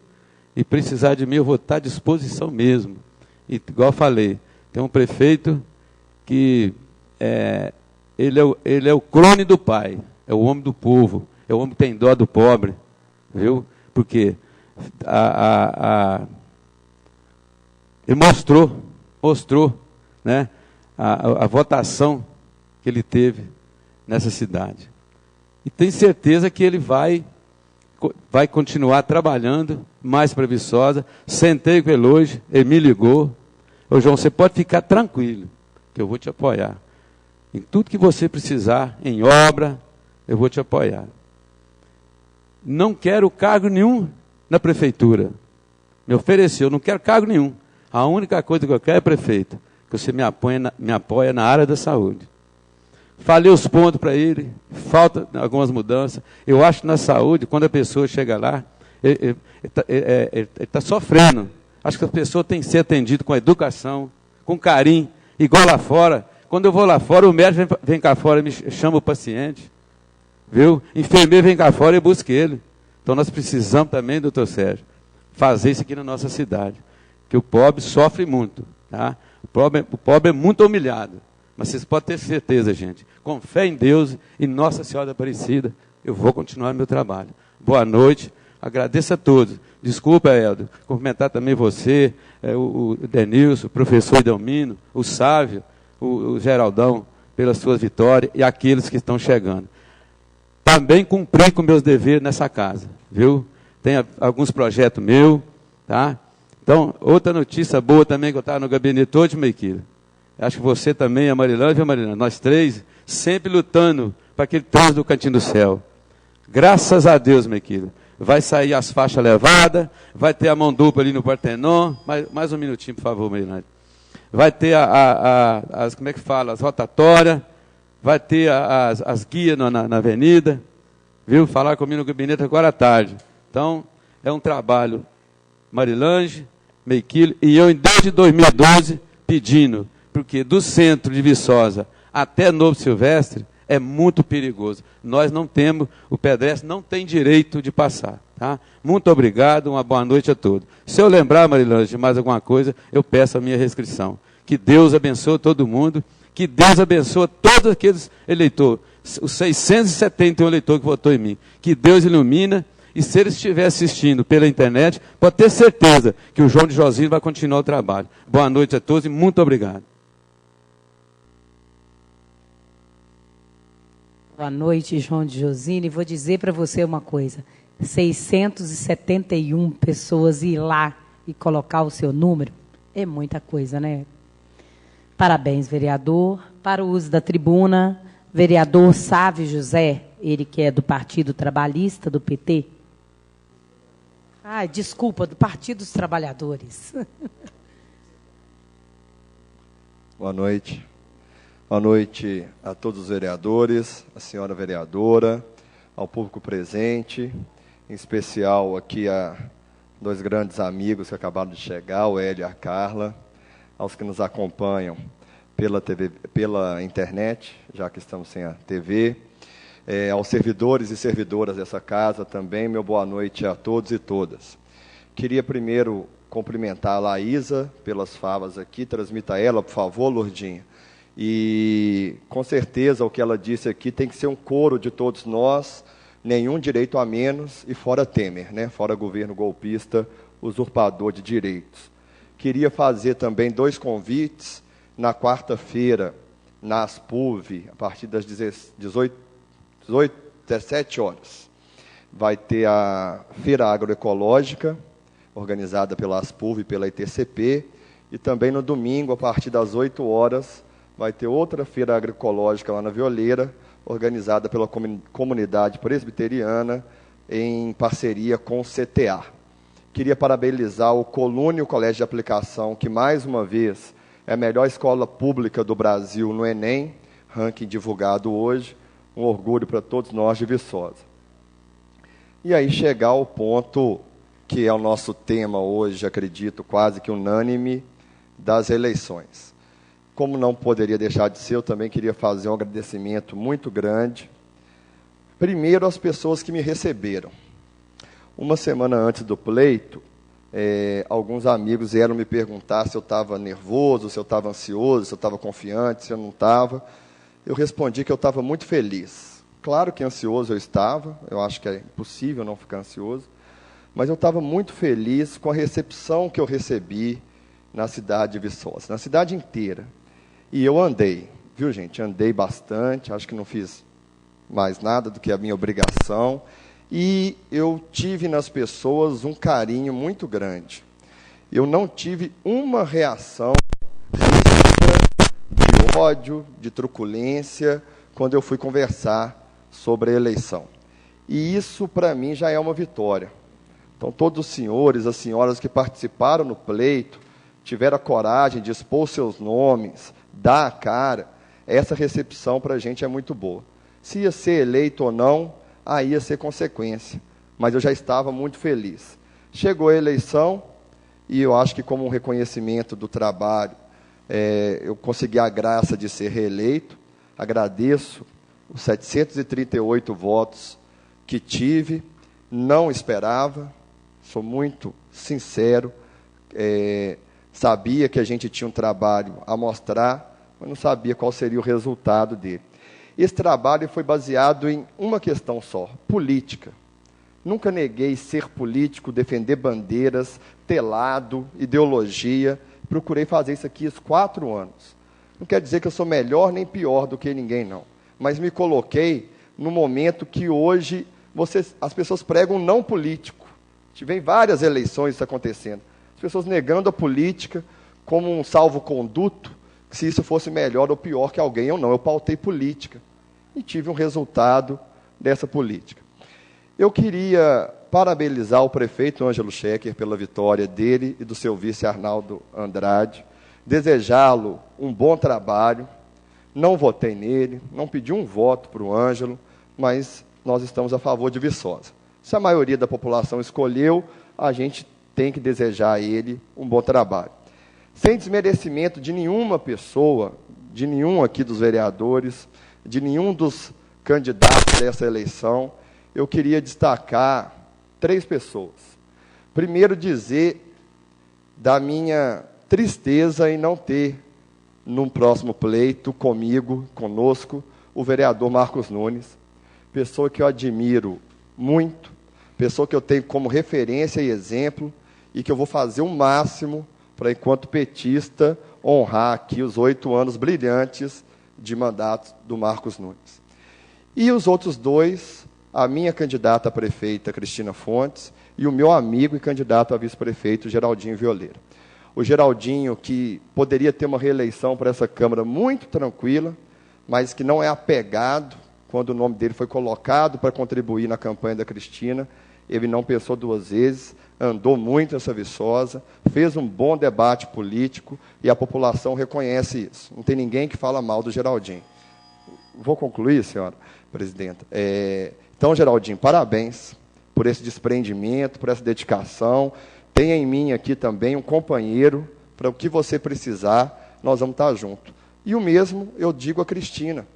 e precisar de mim, eu vou estar à disposição mesmo. E, igual eu falei, tem um prefeito que ele é o clone do pai, é o homem do povo, é o homem que tem dó do pobre, viu? Porque ele mostrou, né, a votação que ele teve nessa cidade. E tem certeza que ele vai continuar trabalhando mais para Viçosa. Sentei com ele hoje, ele me ligou. Ô João, você pode ficar tranquilo, que eu vou te apoiar. Em tudo que você precisar, em obra, eu vou te apoiar. Não quero cargo nenhum na prefeitura. Me ofereceu, não quero cargo nenhum. A única coisa que eu quero é prefeito, que você me apoia na área da saúde. Falei os pontos para ele, falta algumas mudanças. Eu acho que na saúde, quando a pessoa chega lá, ele está sofrendo. Acho que a pessoa tem que ser atendida com educação, com carinho, igual lá fora. Quando eu vou lá fora, o médico vem cá fora e me chama o paciente. Viu? Enfermeiro vem cá fora e busca ele. Então nós precisamos também, doutor Sérgio, fazer isso aqui na nossa cidade. Que o pobre sofre muito. Tá? O pobre é muito humilhado. Mas vocês podem ter certeza, gente, com fé em Deus e Nossa Senhora Aparecida, eu vou continuar meu trabalho. Boa noite, agradeço a todos. Desculpa, Helder, cumprimentar também você, o Denilson, o professor Edelmino, o Sávio, o Geraldão, pelas suas vitórias e aqueles que estão chegando. Também cumpri com meus deveres nessa casa, viu? Tem alguns projetos meus, tá? Então, outra notícia boa também, que eu estava no gabinete hoje, Mequilo. Acho que você também, a Marilã, viu, Marilã? Nós três, sempre lutando para aquele trânsito do Cantinho do Céu. Graças a Deus, Mequilo. Vai sair as faixas levadas, vai ter a mão dupla ali no Partenon. Mais um minutinho, por favor, Marilã. Vai ter as, como é que fala, as rotatórias, vai ter as guias na avenida, viu? Falar comigo no gabinete agora à tarde. Então, é um trabalho, Marilange, Mequilo, e eu, desde 2012, pedindo, porque do centro de Viçosa até Novo Silvestre é muito perigoso. Nós não temos, o pedestre não tem direito de passar. Tá? Muito obrigado, uma boa noite a todos. Se eu lembrar, Marilange, de mais alguma coisa, eu peço a minha restrição. Que Deus abençoe todo mundo, que Deus abençoe todos aqueles eleitores, os 671 eleitores que votou em mim. Que Deus ilumina. E se ele estiver assistindo pela internet, pode ter certeza que o João de Josino vai continuar o trabalho. Boa noite a todos e muito obrigado. Boa noite, João de Josino. E vou dizer para você uma coisa. 671 pessoas ir lá e colocar o seu número é muita coisa, né? Parabéns, vereador. Para o uso da tribuna, vereador Sávio José, ele que é do Partido Trabalhista, do PT. Ai, desculpa, do Partido dos Trabalhadores. Boa noite. Boa noite a todos os vereadores, a senhora vereadora, ao público presente, em especial aqui a 2 grandes amigos que acabaram de chegar, o Hélio e a Carla. aos que nos acompanham pela TV, pela internet, já que estamos sem a TV, aos servidores e servidoras dessa casa também, meu boa noite a todos e todas. Queria primeiro cumprimentar a Laísa pelas falas aqui, transmita ela, por favor, Lourdinha. E, com certeza, o que ela disse aqui tem que ser um coro de todos nós, nenhum direito a menos, e fora Temer, né? Fora governo golpista, usurpador de direitos. Queria fazer também 2 convites. Na quarta-feira, na Aspuv, a partir das 17 horas, vai ter a Feira Agroecológica, organizada pela Aspuv e pela ITCP, e também no domingo, a partir das 8 horas, vai ter outra Feira Agroecológica lá na Violeira, organizada pela comunidade presbiteriana, em parceria com o CTA. Queria parabenizar o Colúnio Colégio de Aplicação, que, mais uma vez, é a melhor escola pública do Brasil no Enem, ranking divulgado hoje, um orgulho para todos nós de Viçosa. E aí chegar ao ponto que é o nosso tema hoje, acredito, quase que unânime, das eleições. Como não poderia deixar de ser, eu também queria fazer um agradecimento muito grande, primeiro às pessoas que me receberam. Uma semana antes do pleito, alguns amigos vieram me perguntar se eu estava nervoso, se eu estava ansioso, se eu estava confiante, se eu não estava. Eu respondi que eu estava muito feliz. Claro que ansioso eu estava, eu acho que é impossível não ficar ansioso, mas eu estava muito feliz com a recepção que eu recebi na cidade de Viçosa, na cidade inteira. E eu andei, viu, gente? Andei bastante, acho que não fiz mais nada do que a minha obrigação. E eu tive nas pessoas um carinho muito grande. Eu não tive uma reação de ódio, de truculência, quando eu fui conversar sobre a eleição. E isso, para mim, já é uma vitória. Então, todos os senhores, as senhoras que participaram no pleito, tiveram a coragem de expor seus nomes, dar a cara, essa recepção para a gente é muito boa. Se ia ser eleito ou não, aí ia ser consequência. Mas eu já estava muito feliz. Chegou a eleição, e eu acho que como um reconhecimento do trabalho, eu consegui a graça de ser reeleito. Agradeço os 738 votos que tive, não esperava, sou muito sincero, sabia que a gente tinha um trabalho a mostrar, mas não sabia qual seria o resultado dele. Esse trabalho foi baseado em uma questão só, política. Nunca neguei ser político, defender bandeiras, ter lado, ideologia. Procurei fazer isso aqui há 4 anos. Não quer dizer que eu sou melhor nem pior do que ninguém, não. Mas me coloquei no momento que hoje as pessoas pregam não político. Tive várias eleições isso acontecendo. As pessoas negando a política como um salvo-conduto, se isso fosse melhor ou pior que alguém ou não. Eu pautei política e tive um resultado dessa política. Eu queria parabenizar o prefeito Ângelo Schecker pela vitória dele e do seu vice Arnaldo Andrade, desejá-lo um bom trabalho. Não votei nele, não pedi um voto para o Ângelo, mas nós estamos a favor de Viçosa. Se a maioria da população escolheu, a gente tem que desejar a ele um bom trabalho. Sem desmerecimento de nenhuma pessoa, de nenhum aqui dos vereadores, de nenhum dos candidatos dessa eleição, eu queria destacar 3 pessoas. Primeiro, dizer da minha tristeza em não ter, no próximo pleito, conosco, o vereador Marcos Nunes, pessoa que eu admiro muito, pessoa que eu tenho como referência e exemplo, e que eu vou fazer o máximo para, enquanto petista, honrar aqui os 8 anos brilhantes de mandato do Marcos Nunes. E os outros 2, a minha candidata a prefeita, Cristina Fontes, e o meu amigo e candidato a vice-prefeito, Geraldinho Violeira. O Geraldinho, que poderia ter uma reeleição para essa Câmara muito tranquila, mas que não é apegado, quando o nome dele foi colocado para contribuir na campanha da Cristina, ele não pensou 2 vezes, andou muito essa Viçosa, fez um bom debate político e a população reconhece isso. Não tem ninguém que fala mal do Geraldinho. Vou concluir, senhora presidenta. Então, Geraldinho, parabéns por esse desprendimento, por essa dedicação. Tenha em mim aqui também um companheiro para o que você precisar, nós vamos estar junto. E o mesmo eu digo a Cristina.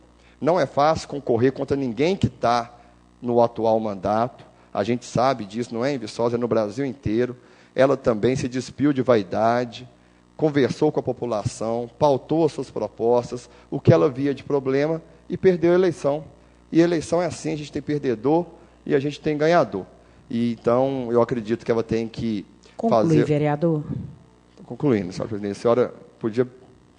Não é fácil concorrer contra ninguém que está no atual mandato. A gente sabe disso, não é em Viçosa, é no Brasil inteiro. Ela também se despiu de vaidade, conversou com a população, pautou as suas propostas, o que ela via de problema, e perdeu a eleição. E a eleição é assim, a gente tem perdedor e a gente tem ganhador. E, então, eu acredito que ela tem que fazer... vereador. Estou concluindo, senhora presidente. A senhora podia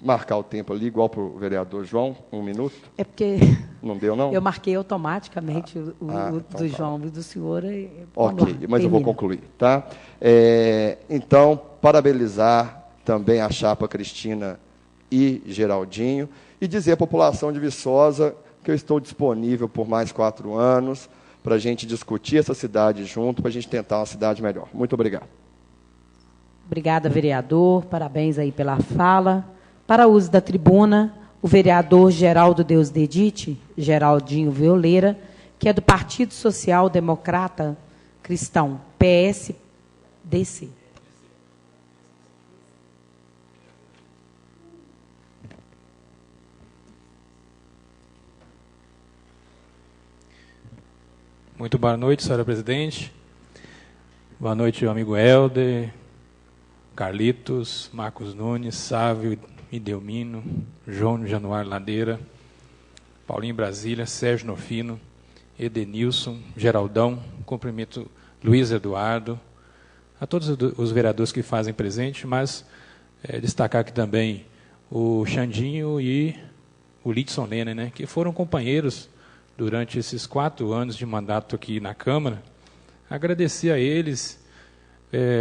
marcar o tempo ali, igual para o vereador João, 1 minuto? É porque... Não deu, não? Eu marquei automaticamente o então do tá. João e do senhor. Ok, lá, mas eu vou concluir. Tá? Então, parabenizar também a chapa Cristina e Geraldinho, e dizer à população de Viçosa que eu estou disponível por mais 4 anos para a gente discutir essa cidade junto, para a gente tentar uma cidade melhor. Muito obrigado. Obrigada, vereador. Parabéns aí pela fala. Para uso da tribuna, o vereador Geraldo Deus Dedite, Geraldinho Violeira, que é do Partido Social Democrata Cristão, PSDC. Muito boa noite, senhora presidente. Boa noite, meu amigo Helder, Carlitos, Marcos Nunes, Sávio e Delmino, João Januário Ladeira, Paulinho Brasília, Sérgio Nofino, Edenilson, Geraldão, cumprimento Luiz Eduardo, a todos os vereadores que fazem presente, mas destacar aqui também o Xandinho e o Lidson Lene, né, que foram companheiros durante esses 4 anos de mandato aqui na Câmara. Agradecer a eles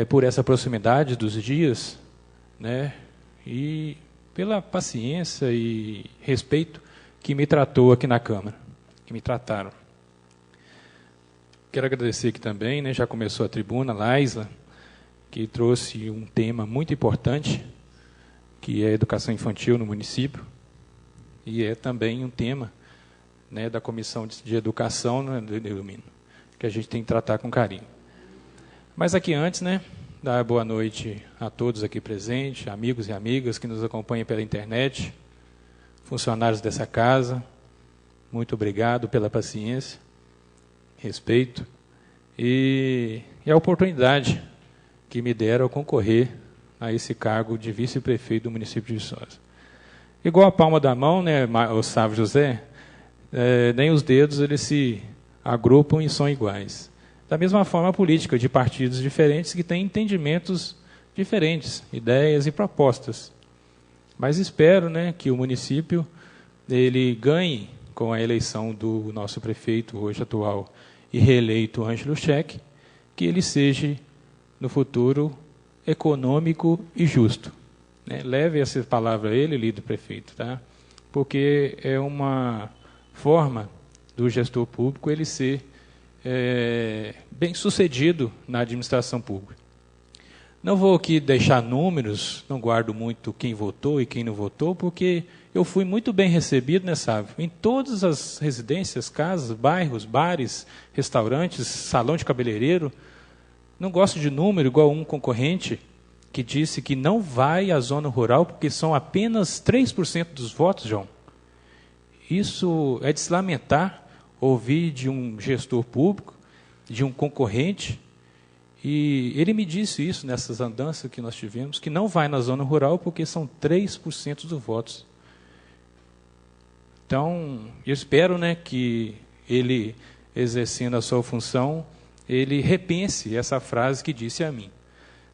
por essa proximidade dos dias, né, e pela paciência e respeito que me tratou aqui na Câmara, que me trataram. Quero agradecer aqui também, né, já começou a tribuna, Laisla, que trouxe um tema muito importante, que é a educação infantil no município, e é também um tema, né, da Comissão de Educação, né, do Ilumino, que a gente tem que tratar com carinho. Mas aqui antes, né, dar boa noite a todos aqui presentes, amigos e amigas que nos acompanham pela internet, funcionários dessa casa, muito obrigado pela paciência, respeito e a oportunidade que me deram ao concorrer a esse cargo de vice-prefeito do município de Viçosa. Igual a palma da mão, né, o Sávio José, nem os dedos eles se agrupam e são iguais. Da mesma forma, a política de partidos diferentes que têm entendimentos diferentes, ideias e propostas. Mas espero, né, que o município ele ganhe com a eleição do nosso prefeito, hoje atual e reeleito, Ângelo Scheck, que ele seja, no futuro, econômico e justo. Né? Leve essa palavra a ele, líder prefeito, tá? Porque é uma forma do gestor público ele ser bem sucedido na administração pública. Não vou aqui deixar números, não guardo muito quem votou e quem não votou, porque eu fui muito bem recebido, né, Sávio? Em todas as residências, casas, bairros, bares, restaurantes, salão de cabeleireiro. Não gosto de número, igual um concorrente que disse que não vai à zona rural porque são apenas 3% dos votos, João. Isso é de se lamentar, ouvir de um gestor público, de um concorrente, e ele me disse isso nessas andanças que nós tivemos, que não vai na zona rural porque são 3% dos votos. Então, eu espero, né, que ele, exercendo a sua função, ele repense essa frase que disse a mim.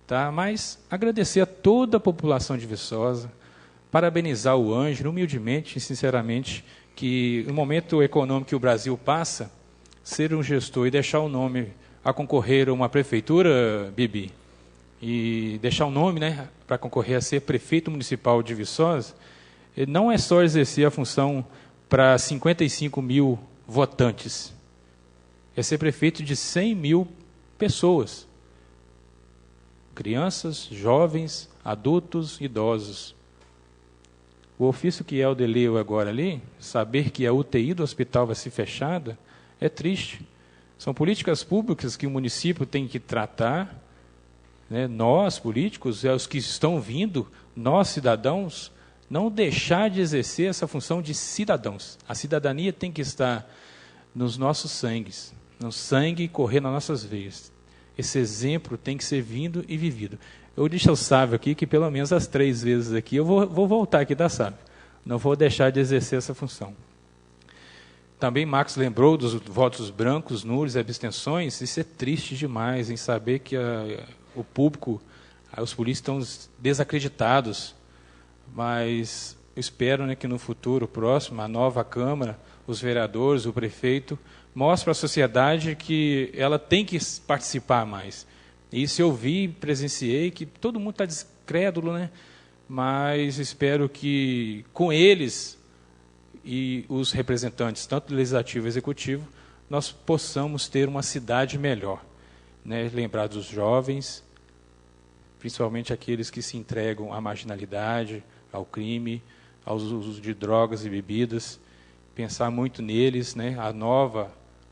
Tá? Mas agradecer a toda a população de Viçosa, parabenizar o Ângelo, humildemente e sinceramente, que no momento econômico que o Brasil passa, ser um gestor e deixar o nome a concorrer a uma prefeitura, Bibi, e deixar o nome, né, para concorrer a ser prefeito municipal de Viçosa, não é só exercer a função para 55 mil votantes, é ser prefeito de 100 mil pessoas, crianças, jovens, adultos, idosos. O ofício que Helder leu agora ali, saber que a UTI do hospital vai ser fechada, é triste. São políticas públicas que o município tem que tratar né, nós, políticos, os que estão vindo, nós, cidadãos, não deixar de exercer essa função de cidadãos. A cidadania tem que estar nos nossos sangues, no sangue correr nas nossas veias. Esse exemplo tem que ser vindo e vivido. Eu disse ao Sávio aqui que pelo menos as 3 vezes aqui eu vou voltar aqui da Sávio. Não vou deixar de exercer essa função. Também Marcos lembrou dos votos brancos, nulos e abstenções. Isso é triste demais em saber que o público, os políticos estão desacreditados. Mas eu espero, né, que no futuro próximo, a nova Câmara, os vereadores, o prefeito, mostrem para a sociedade que ela tem que participar mais. Isso eu vi, presenciei, que todo mundo está descrédulo, né? Mas espero que com eles e os representantes, tanto do Legislativo e Executivo, nós possamos ter uma cidade melhor, né? Lembrar dos jovens, principalmente aqueles que se entregam à marginalidade, ao crime, aos usos de drogas e bebidas, pensar muito neles, né?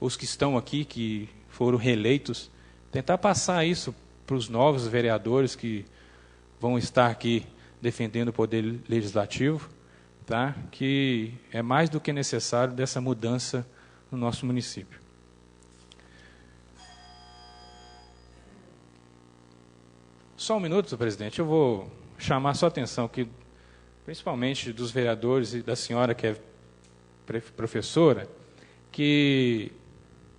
Os que estão aqui, que foram reeleitos, tentar passar isso para os novos vereadores que vão estar aqui defendendo o poder legislativo, tá? Que é mais do que necessário dessa mudança no nosso município. Só um minuto, senhor presidente, eu vou chamar sua atenção que, principalmente dos vereadores e da senhora que é professora, que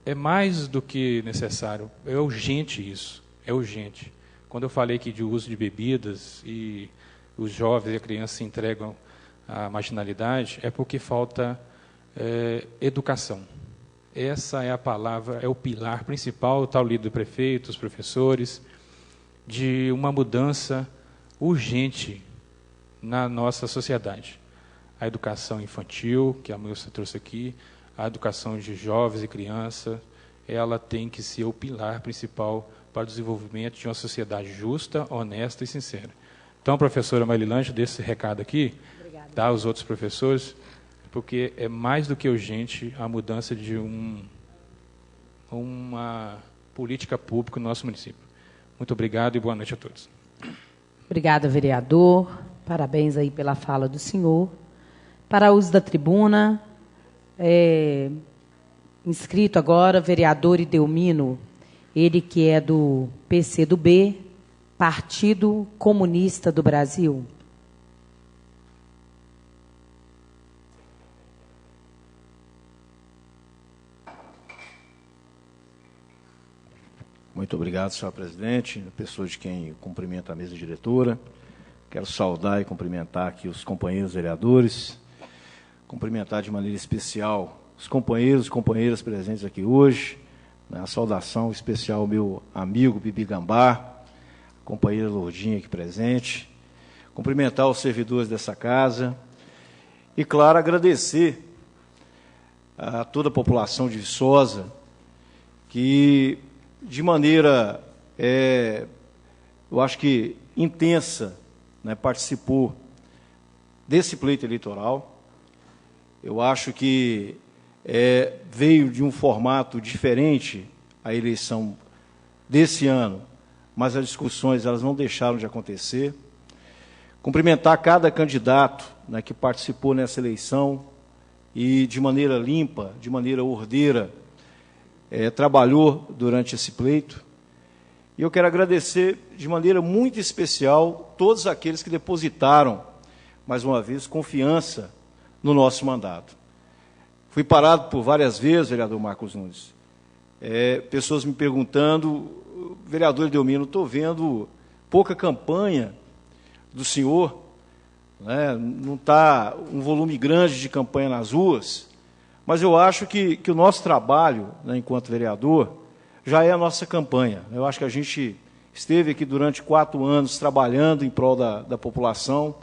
é mais do que necessário, é urgente isso, é urgente. Quando eu falei aqui de uso de bebidas e os jovens e a criança se entregam à marginalidade, é porque falta educação. Essa é a palavra, é o pilar principal, está o líder do prefeito, os professores, de uma mudança urgente na nossa sociedade. A educação infantil, que a moça trouxe aqui, a educação de jovens e crianças, ela tem que ser o pilar principal para o desenvolvimento de uma sociedade justa, honesta e sincera. Então, professora Marilândia, desse recado aqui, tá, aos outros professores, porque é mais do que urgente a mudança de uma política pública no nosso município. Muito obrigado e boa noite a todos. Obrigada, vereador. Parabéns aí pela fala do senhor. Para uso da tribuna, inscrito agora, vereador Idelmino, ele que é do PCdoB, Partido Comunista do Brasil. Muito obrigado, senhora presidente, pessoa de quem cumprimenta a mesa diretora. Quero saudar e cumprimentar aqui os companheiros vereadores, cumprimentar de maneira especial os companheiros e companheiras presentes aqui hoje, né, a saudação especial ao meu amigo Bibi Gambá, a companheira Lourdinha aqui presente, cumprimentar os servidores dessa casa e, claro, agradecer a toda a população de Viçosa que, de maneira, eu acho que intensa, né, participou desse pleito eleitoral. Eu acho que veio de um formato diferente a eleição desse ano, mas as discussões elas não deixaram de acontecer. Cumprimentar cada candidato, né, que participou nessa eleição e, de maneira limpa, de maneira ordeira, trabalhou durante esse pleito. E eu quero agradecer de maneira muito especial todos aqueles que depositaram, mais uma vez, confiança no nosso mandato. Fui parado por várias vezes, vereador Marcos Nunes, pessoas me perguntando, vereador Idelmino, estou vendo pouca campanha do senhor, né? Não está um volume grande de campanha nas ruas, mas eu acho que o nosso trabalho, né, enquanto vereador, já é a nossa campanha. Eu acho que a gente esteve aqui durante 4 anos trabalhando em prol da população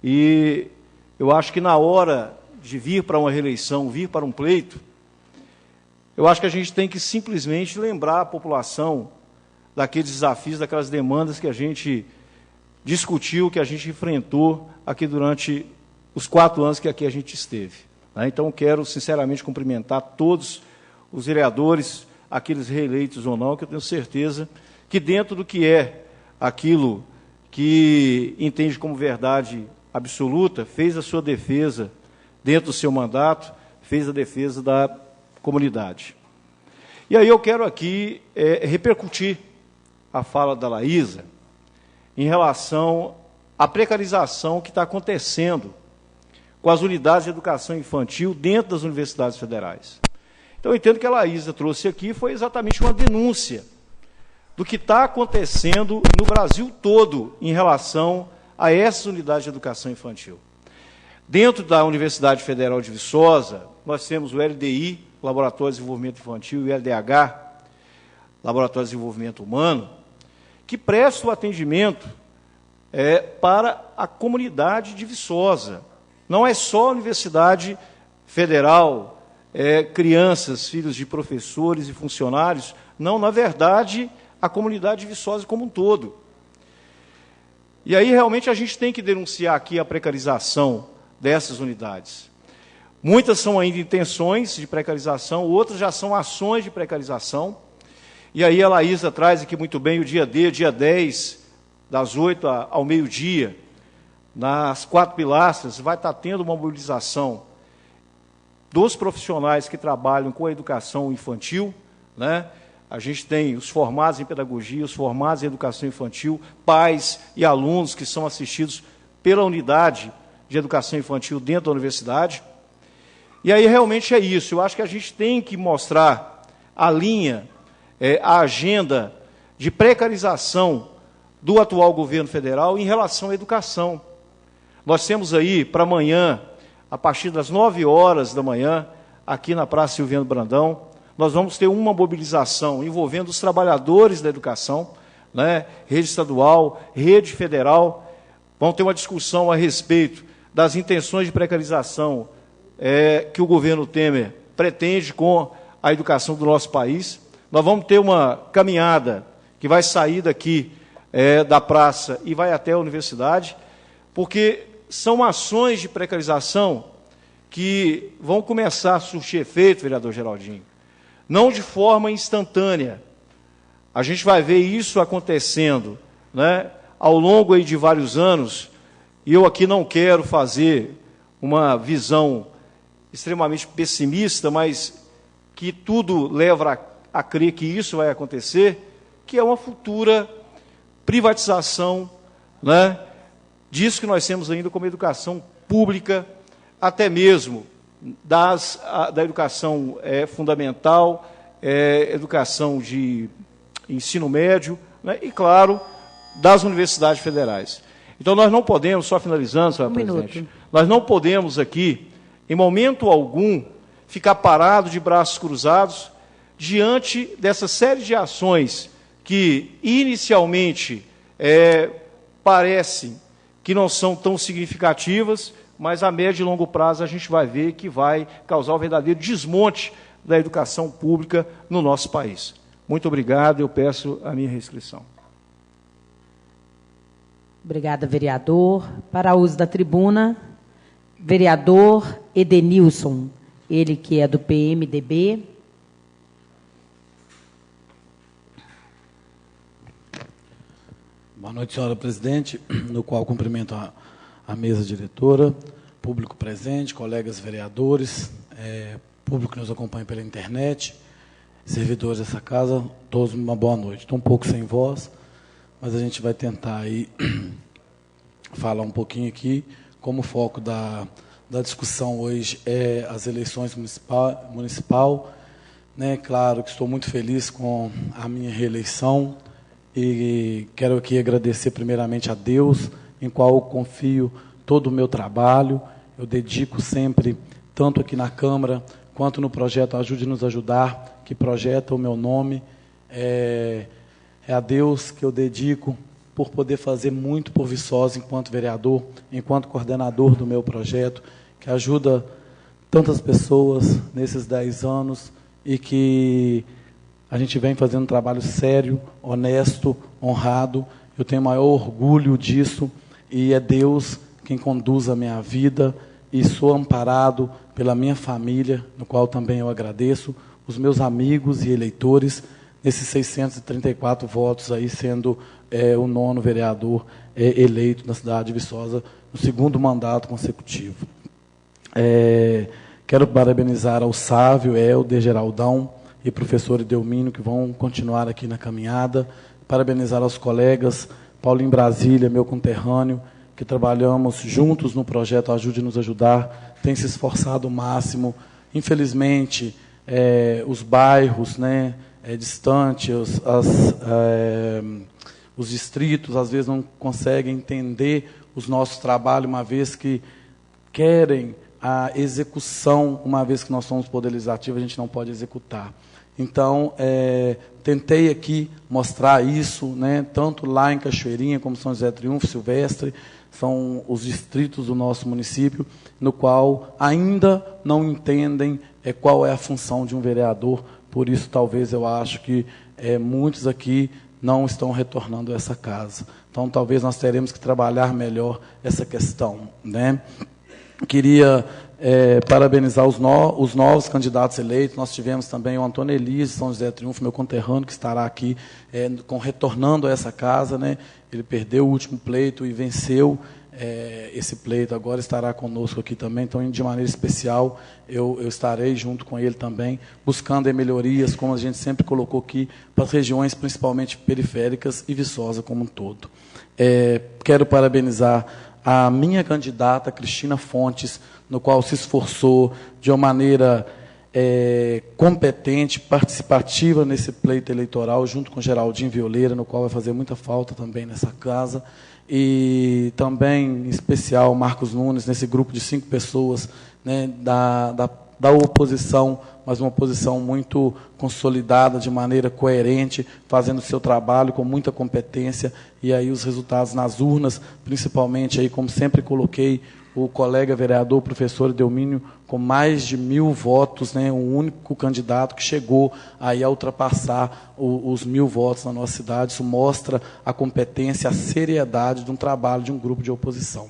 e eu acho que na hora de vir para uma reeleição, vir para um pleito, eu acho que a gente tem que simplesmente lembrar a população daqueles desafios, daquelas demandas que a gente discutiu, que a gente enfrentou aqui durante os 4 anos que aqui a gente esteve. Então, quero, sinceramente, cumprimentar todos os vereadores, aqueles reeleitos ou não, que eu tenho certeza que, dentro do que é aquilo que entende como verdade absoluta, fez a sua defesa dentro do seu mandato, fez a defesa da comunidade. E aí eu quero aqui repercutir a fala da Laísa em relação à precarização que está acontecendo com as unidades de educação infantil dentro das universidades federais. Então, eu entendo que a Laísa trouxe aqui foi exatamente uma denúncia do que está acontecendo no Brasil todo em relação a essas unidades de educação infantil. Dentro da Universidade Federal de Viçosa, nós temos o LDI, Laboratório de Desenvolvimento Infantil, e o LDH, Laboratório de Desenvolvimento Humano, que prestam atendimento para a comunidade de Viçosa. Não é só a Universidade Federal, crianças, filhos de professores e funcionários, não, na verdade, a comunidade de Viçosa como um todo. E aí, realmente, a gente tem que denunciar aqui a precarização dessas unidades. Muitas são ainda intenções de precarização, outras já são ações de precarização. E aí a Laísa traz aqui muito bem o dia D, dia 10, das 8 ao meio-dia, nas 4 pilastras, vai estar tendo uma mobilização dos profissionais que trabalham com a educação infantil, né? A gente tem os formados em pedagogia, os formados em educação infantil, pais e alunos que são assistidos pela unidade de educação infantil dentro da universidade. E aí realmente é isso, eu acho que a gente tem que mostrar a linha, a agenda de precarização do atual governo federal em relação à educação. Nós temos aí para amanhã, a partir das 9 horas da manhã, aqui na Praça Silviano Brandão, nós vamos ter uma mobilização envolvendo os trabalhadores da educação, né, rede estadual, rede federal. Vamos ter uma discussão a respeito das intenções de precarização que o governo Temer pretende com a educação do nosso país. Nós vamos ter uma caminhada que vai sair daqui da praça e vai até a universidade, porque são ações de precarização que vão começar a surtir efeito, vereador Geraldinho, não de forma instantânea. A gente vai ver isso acontecendo, né, ao longo aí de vários anos, e eu aqui não quero fazer uma visão extremamente pessimista, mas que tudo leva a crer que isso vai acontecer, que é uma futura privatização, né, disso que nós temos ainda como educação pública, até mesmo da educação fundamental, educação de ensino médio, né, e, claro, das universidades federais. Então, nós não podemos, só finalizando, senhora presidente, nós não podemos aqui, em momento algum, ficar parado de braços cruzados diante dessa série de ações que, inicialmente, parecem que não são tão significativas, mas a médio e longo prazo a gente vai ver que vai causar um verdadeiro desmonte da educação pública no nosso país. Muito obrigado, eu peço a minha reinscrição. Obrigada, vereador. Para uso da tribuna, vereador Edenilson, ele que é do PMDB. Boa noite, senhora presidente, no qual cumprimento a mesa diretora, público presente, colegas vereadores, público que nos acompanha pela internet, servidores dessa casa, todos uma boa noite. Estou um pouco sem voz, mas a gente vai tentar aí falar um pouquinho aqui, como o foco da discussão hoje é as eleições municipal, né? Claro que estou muito feliz com a minha reeleição e quero aqui agradecer primeiramente a Deus, em qual eu confio todo o meu trabalho. Eu dedico sempre, tanto aqui na Câmara, quanto no projeto Ajude Nos Ajudar, que projeta o meu nome. É a Deus que eu dedico por poder fazer muito por Viçosa enquanto vereador, enquanto coordenador do meu projeto, que ajuda tantas pessoas nesses 10 anos e que a gente vem fazendo um trabalho sério, honesto, honrado. Eu tenho maior orgulho disso e é Deus quem conduz a minha vida e sou amparado pela minha família, no qual também eu agradeço, os meus amigos e eleitores, nesses 634 votos, aí sendo o 9º vereador eleito na cidade de Viçosa, no 2º mandato consecutivo. Quero parabenizar ao Sávio, Helder, Geraldão e professor Edelmino, que vão continuar aqui na caminhada. Parabenizar aos colegas, Paulinho Brasília, meu conterrâneo, que trabalhamos juntos no projeto Ajude-nos a Ajudar, tem se esforçado o máximo. Infelizmente, os bairros, né, distantes, os distritos, às vezes, não conseguem entender os nossos trabalhos, uma vez que querem a execução, uma vez que nós somos poder legislativo, a gente não pode executar. Então, tentei aqui mostrar isso, né, tanto lá em Cachoeirinha, como São José do Triunfo, Silvestre, são os distritos do nosso município, no qual ainda não entendem qual é a função de um vereador. Por isso, talvez, eu acho que muitos aqui não estão retornando a essa casa. Então, talvez nós teremos que trabalhar melhor essa questão, né? Queria parabenizar os novos candidatos eleitos. Nós tivemos também o Antônio Elias, de São José do Triunfo, meu conterrâneo, que estará aqui retornando a essa casa, né? Ele perdeu o último pleito e venceu esse pleito, agora estará conosco aqui também. Então, de maneira especial, eu estarei junto com ele também, buscando melhorias, como a gente sempre colocou aqui, para as regiões principalmente periféricas e Viçosa como um todo. Quero parabenizar a minha candidata, Cristina Fontes, no qual se esforçou de uma maneira competente, participativa nesse pleito eleitoral, junto com Geraldinho Violeira, no qual vai fazer muita falta também nessa casa, e também, em especial, Marcos Nunes, nesse grupo de 5 pessoas, né, da oposição, mas uma oposição muito consolidada, de maneira coerente, fazendo o seu trabalho com muita competência, e aí os resultados nas urnas, principalmente, aí, como sempre coloquei, o colega vereador, o professor Edelmínio, com mais de 1.000 votos, né, o único candidato que chegou aí a ultrapassar os 1.000 votos na nossa cidade. Isso mostra a competência, a seriedade de um trabalho de um grupo de oposição.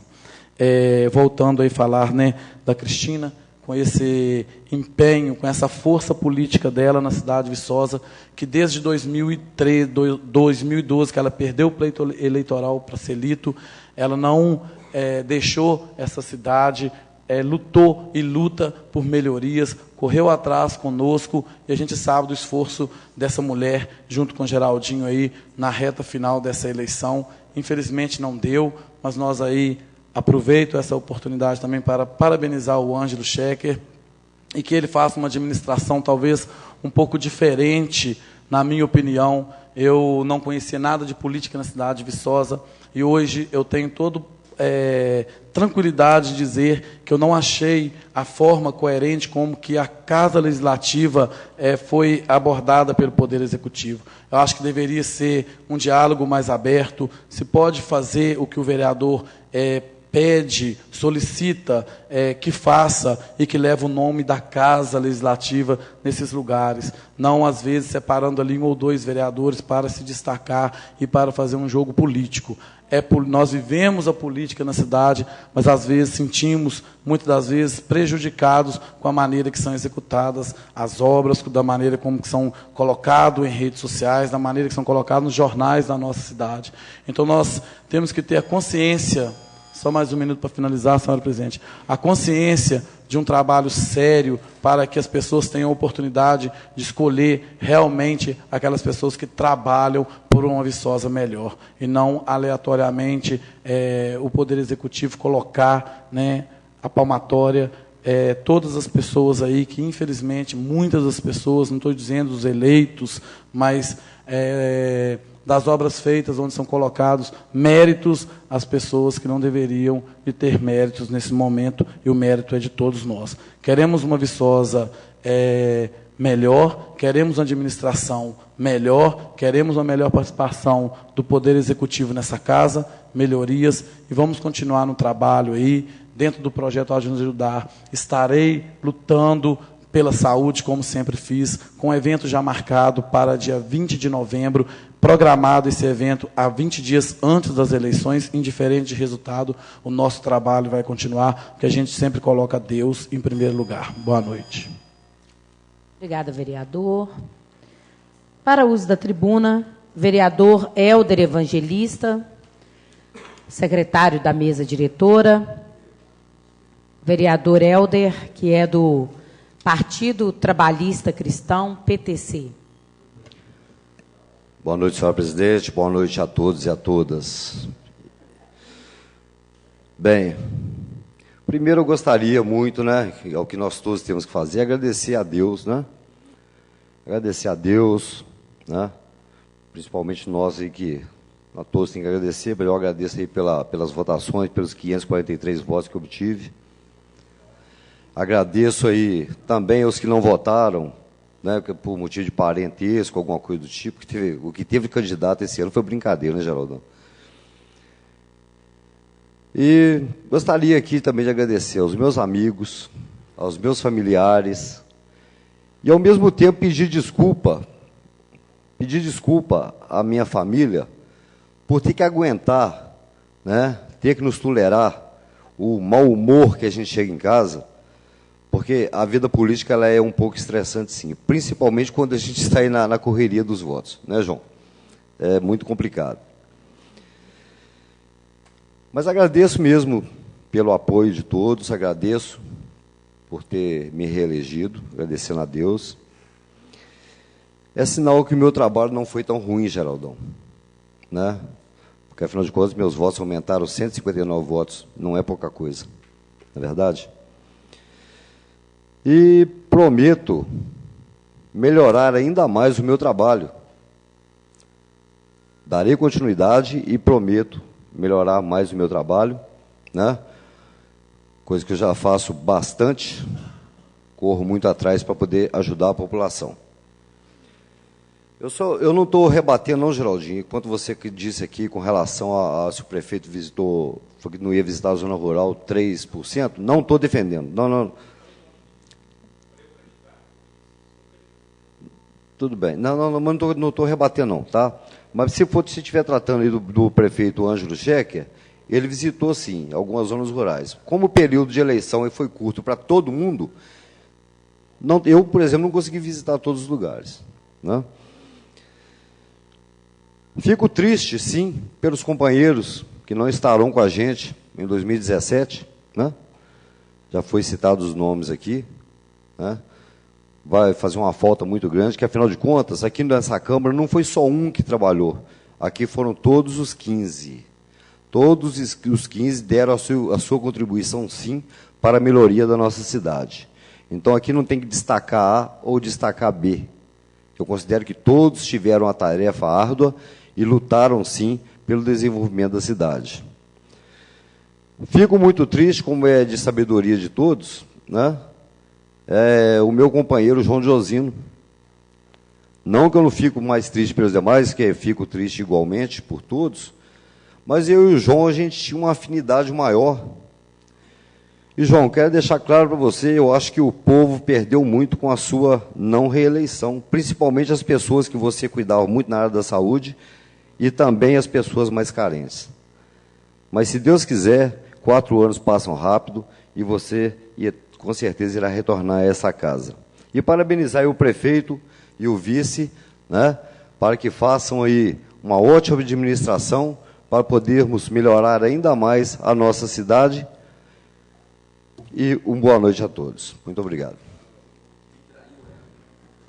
Voltando a falar, né, da Cristina, com esse empenho, com essa força política dela na cidade de Viçosa, que desde 2012, que ela perdeu o pleito eleitoral para Celito, ela não deixou essa cidade, lutou e luta por melhorias, correu atrás conosco, e a gente sabe do esforço dessa mulher, junto com Geraldinho, aí, na reta final dessa eleição. Infelizmente não deu, mas nós aí aproveito essa oportunidade também para parabenizar o Ângelo Schecker, e que ele faça uma administração talvez um pouco diferente, na minha opinião. Eu não conhecia nada de política na cidade de Viçosa, e hoje eu tenho tranquilidade de dizer que eu não achei a forma coerente como que a Casa Legislativa foi abordada pelo Poder Executivo. Eu acho que deveria ser um diálogo mais aberto. Se pode fazer o que o vereador pede, solicita, que faça, e que leve o nome da Casa Legislativa nesses lugares, não, às vezes, separando ali 1 ou 2 vereadores para se destacar e para fazer um jogo político. Nós vivemos a política na cidade, mas, às vezes, sentimos, muitas das vezes, prejudicados com a maneira que são executadas as obras, da maneira como que são colocadas em redes sociais, da maneira que são colocadas nos jornais da nossa cidade. Então, nós temos que ter a consciência. Só mais um minuto para finalizar, senhora presidente. A consciência de um trabalho sério para que as pessoas tenham a oportunidade de escolher realmente aquelas pessoas que trabalham por uma Viçosa melhor, e não aleatoriamente o Poder Executivo colocar, né, a palmatória todas as pessoas aí que, infelizmente, muitas das pessoas, não estou dizendo os eleitos, mas das obras feitas, onde são colocados méritos às pessoas que não deveriam de ter méritos nesse momento, e o mérito é de todos nós. Queremos uma Viçosa melhor, queremos uma administração melhor, queremos uma melhor participação do Poder Executivo nessa casa, melhorias, e vamos continuar no trabalho aí, dentro do projeto Ajude-nos a Ajudar. Estarei lutando pela saúde, como sempre fiz, com um evento já marcado para dia 20 de novembro, programado esse evento há 20 dias antes das eleições, indiferente de resultado, o nosso trabalho vai continuar, porque a gente sempre coloca Deus em primeiro lugar. Boa noite. Obrigada, vereador. Para uso da tribuna, vereador Helder Evangelista, secretário da mesa diretora. Vereador Helder, que é do Partido Trabalhista Cristão, PTC. Boa noite, senhora presidente. Boa noite a todos e a todas. Bem, primeiro eu gostaria muito, né, é o que nós todos temos que fazer, agradecer a Deus, né? Agradecer a Deus, né? Principalmente nós aí que nós todos temos que agradecer, eu agradeço aí pelas votações, pelos 543 votos que eu obtive. Agradeço aí também aos que não votaram, né, por motivo de parentesco, alguma coisa do tipo, o que teve candidato esse ano foi brincadeira, né, Geraldão? E gostaria aqui também de agradecer aos meus amigos, aos meus familiares, e ao mesmo tempo pedir desculpa à minha família por ter que aguentar, né, ter que nos tolerar o mau humor que a gente chega em casa, porque a vida política ela é um pouco estressante, sim, principalmente quando a gente está aí na correria dos votos, né, João? É muito complicado. Mas agradeço mesmo pelo apoio de todos, agradeço por ter me reelegido, agradecendo a Deus. É sinal que o meu trabalho não foi tão ruim, Geraldão, né? Porque, afinal de contas, meus votos aumentaram 159 votos, não é pouca coisa, não é verdade? E prometo melhorar ainda mais o meu trabalho. Darei continuidade e prometo melhorar mais o meu trabalho, né? Coisa que eu já faço bastante, corro muito atrás para poder ajudar a população. Eu não estou rebatendo, não, Geraldinho, quanto você que disse aqui com relação a se o prefeito visitou, foi que não ia visitar a zona rural 3%, não estou defendendo, não. Tudo bem. Não estou rebatendo, não, tá? Mas se estiver tratando aí do prefeito Ângelo Schecker, ele visitou, sim, algumas zonas rurais. Como o período de eleição foi curto para todo mundo, eu, por exemplo, não consegui visitar todos os lugares, né? Fico triste, sim, pelos companheiros que não estarão com a gente em 2017, né? Já foi citados os nomes aqui, né? Vai fazer uma falta muito grande, que, afinal de contas, aqui nessa Câmara não foi só um que trabalhou. Aqui foram todos os 15. Todos os 15 deram a sua contribuição, sim, para a melhoria da nossa cidade. Então, aqui não tem que destacar A ou destacar B. Eu considero que todos tiveram a tarefa árdua e lutaram, sim, pelo desenvolvimento da cidade. Fico muito triste, como é de sabedoria de todos, né? O meu companheiro João Josino. Não que eu não fico mais triste pelos demais, que fico triste igualmente por todos, mas eu e o João, a gente tinha uma afinidade maior. E, João, quero deixar claro para você, eu acho que o povo perdeu muito com a sua não reeleição, principalmente as pessoas que você cuidava muito na área da saúde e também as pessoas mais carentes. Mas, se Deus quiser, 4 anos passam rápido e você com certeza irá retornar a essa casa. E parabenizar o prefeito e o vice, né, para que façam aí uma ótima administração para podermos melhorar ainda mais a nossa cidade. E uma boa noite a todos. Muito obrigado.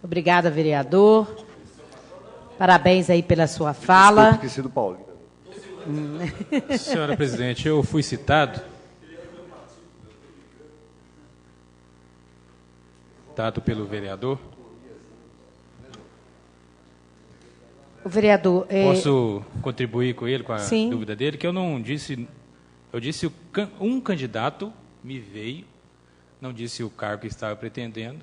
Obrigada, vereador. Parabéns aí pela sua fala. Esqueci do Paulo. Senhora presidente, eu fui citado pelo vereador. O vereador... Posso contribuir com ele, com a Sim. dúvida dele? Que eu não disse... Eu disse um candidato me veio, não disse o cargo que estava pretendendo.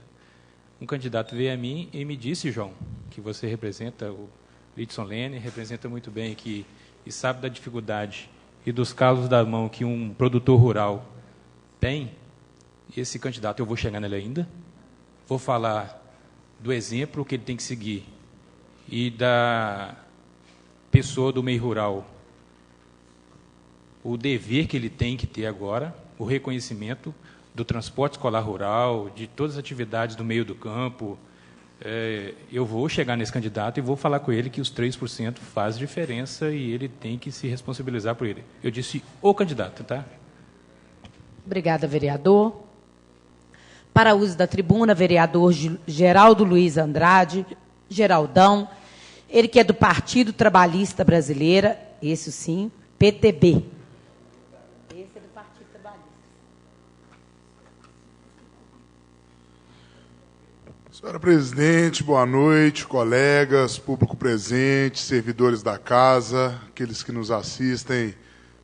Um candidato veio a mim e me disse, João, que você representa o Lidson Lene, representa muito bem aqui e sabe da dificuldade e dos calos da mão que um produtor rural tem. Esse candidato, eu vou chegar nele ainda, vou falar do exemplo que ele tem que seguir e da pessoa do meio rural, o dever que ele tem que ter agora, o reconhecimento do transporte escolar rural, de todas as atividades do meio do campo, eu vou chegar nesse candidato e vou falar com ele que os 3% faz diferença e ele tem que se responsabilizar por ele. Eu disse o candidato, tá? Obrigada, vereador. Para uso da tribuna, vereador Geraldo Luiz Andrade, Geraldão, ele que é do Partido Trabalhista Brasileira, esse sim, PTB. Esse é do Partido Trabalhista. Senhora presidente, boa noite, colegas, público presente, servidores da casa, aqueles que nos assistem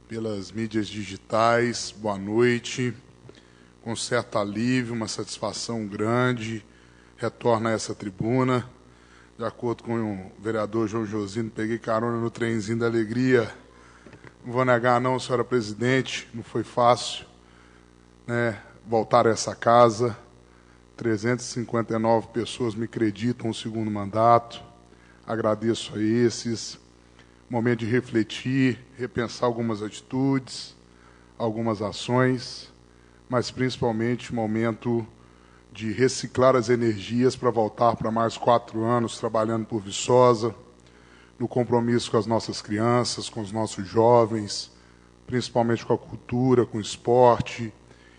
pelas mídias digitais, boa noite. Com certo alívio, uma satisfação grande, retorno a essa tribuna. De acordo com o vereador João Josino, peguei carona no trenzinho da alegria. Não vou negar não, senhora presidente, não foi fácil, né, voltar a essa casa. 359 pessoas me acreditam o segundo mandato. Agradeço a esses. Momento de refletir, repensar algumas atitudes, algumas ações, mas principalmente momento de reciclar as energias para voltar para mais 4 anos trabalhando por Viçosa, no compromisso com as nossas crianças, com os nossos jovens, principalmente com a cultura, com o esporte,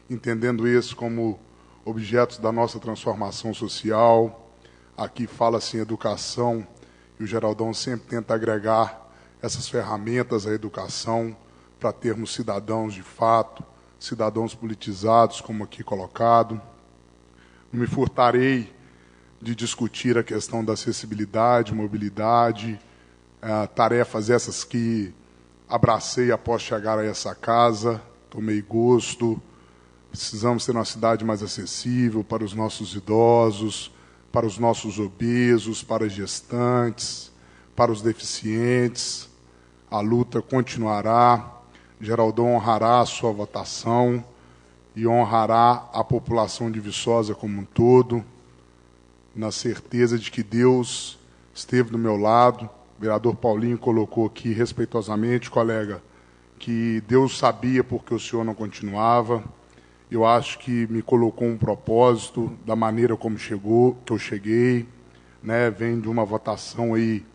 entendendo isso como objetos da nossa transformação social. Aqui fala-se em educação, e o Geraldão sempre tenta agregar essas ferramentas à educação para termos cidadãos de fato, cidadãos politizados, como aqui colocado. Não me furtarei de discutir a questão da acessibilidade, mobilidade, tarefas essas que abracei após chegar a essa casa, tomei gosto. Precisamos ter uma cidade mais acessível para os nossos idosos, para os nossos obesos, para as gestantes, para os deficientes. A luta continuará. Geraldão honrará a sua votação e honrará a população de Viçosa como um todo, na certeza de que Deus esteve do meu lado. O vereador Paulinho colocou aqui respeitosamente, colega, que Deus sabia porque o senhor não continuava. Eu acho que me colocou um propósito da maneira como chegou, que eu cheguei, né? Vem de uma votação aí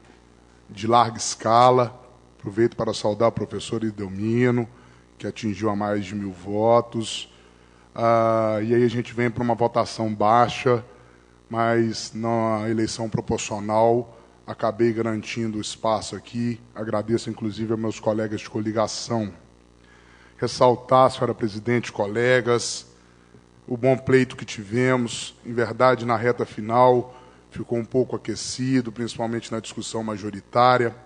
de larga escala. Aproveito para saudar o professor Idelmino, que atingiu a mais de 1000 votos. E aí a gente vem para uma votação baixa, mas na eleição proporcional acabei garantindo o espaço aqui. Agradeço, inclusive, aos meus colegas de coligação. Ressaltar, senhora presidente, colegas, o bom pleito que tivemos. Em verdade, na reta final, ficou um pouco aquecido, principalmente na discussão majoritária,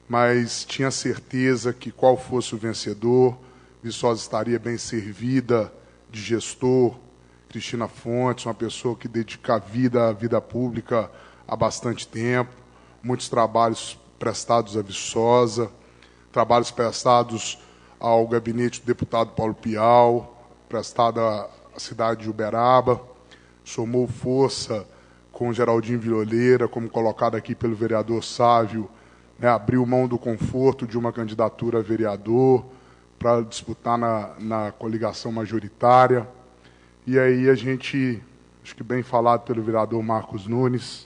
mas tinha certeza que, qual fosse o vencedor, Viçosa estaria bem servida de gestor. Cristina Fontes, uma pessoa que dedica a vida à vida pública há bastante tempo, muitos trabalhos prestados a Viçosa, trabalhos prestados ao gabinete do deputado Paulo Pial, prestado à cidade de Uberaba, somou força com Geraldinho Violeira, como colocado aqui pelo vereador Sávio, né, abriu mão do conforto de uma candidatura a vereador para disputar na coligação majoritária. E aí a gente, acho que bem falado pelo vereador Marcos Nunes,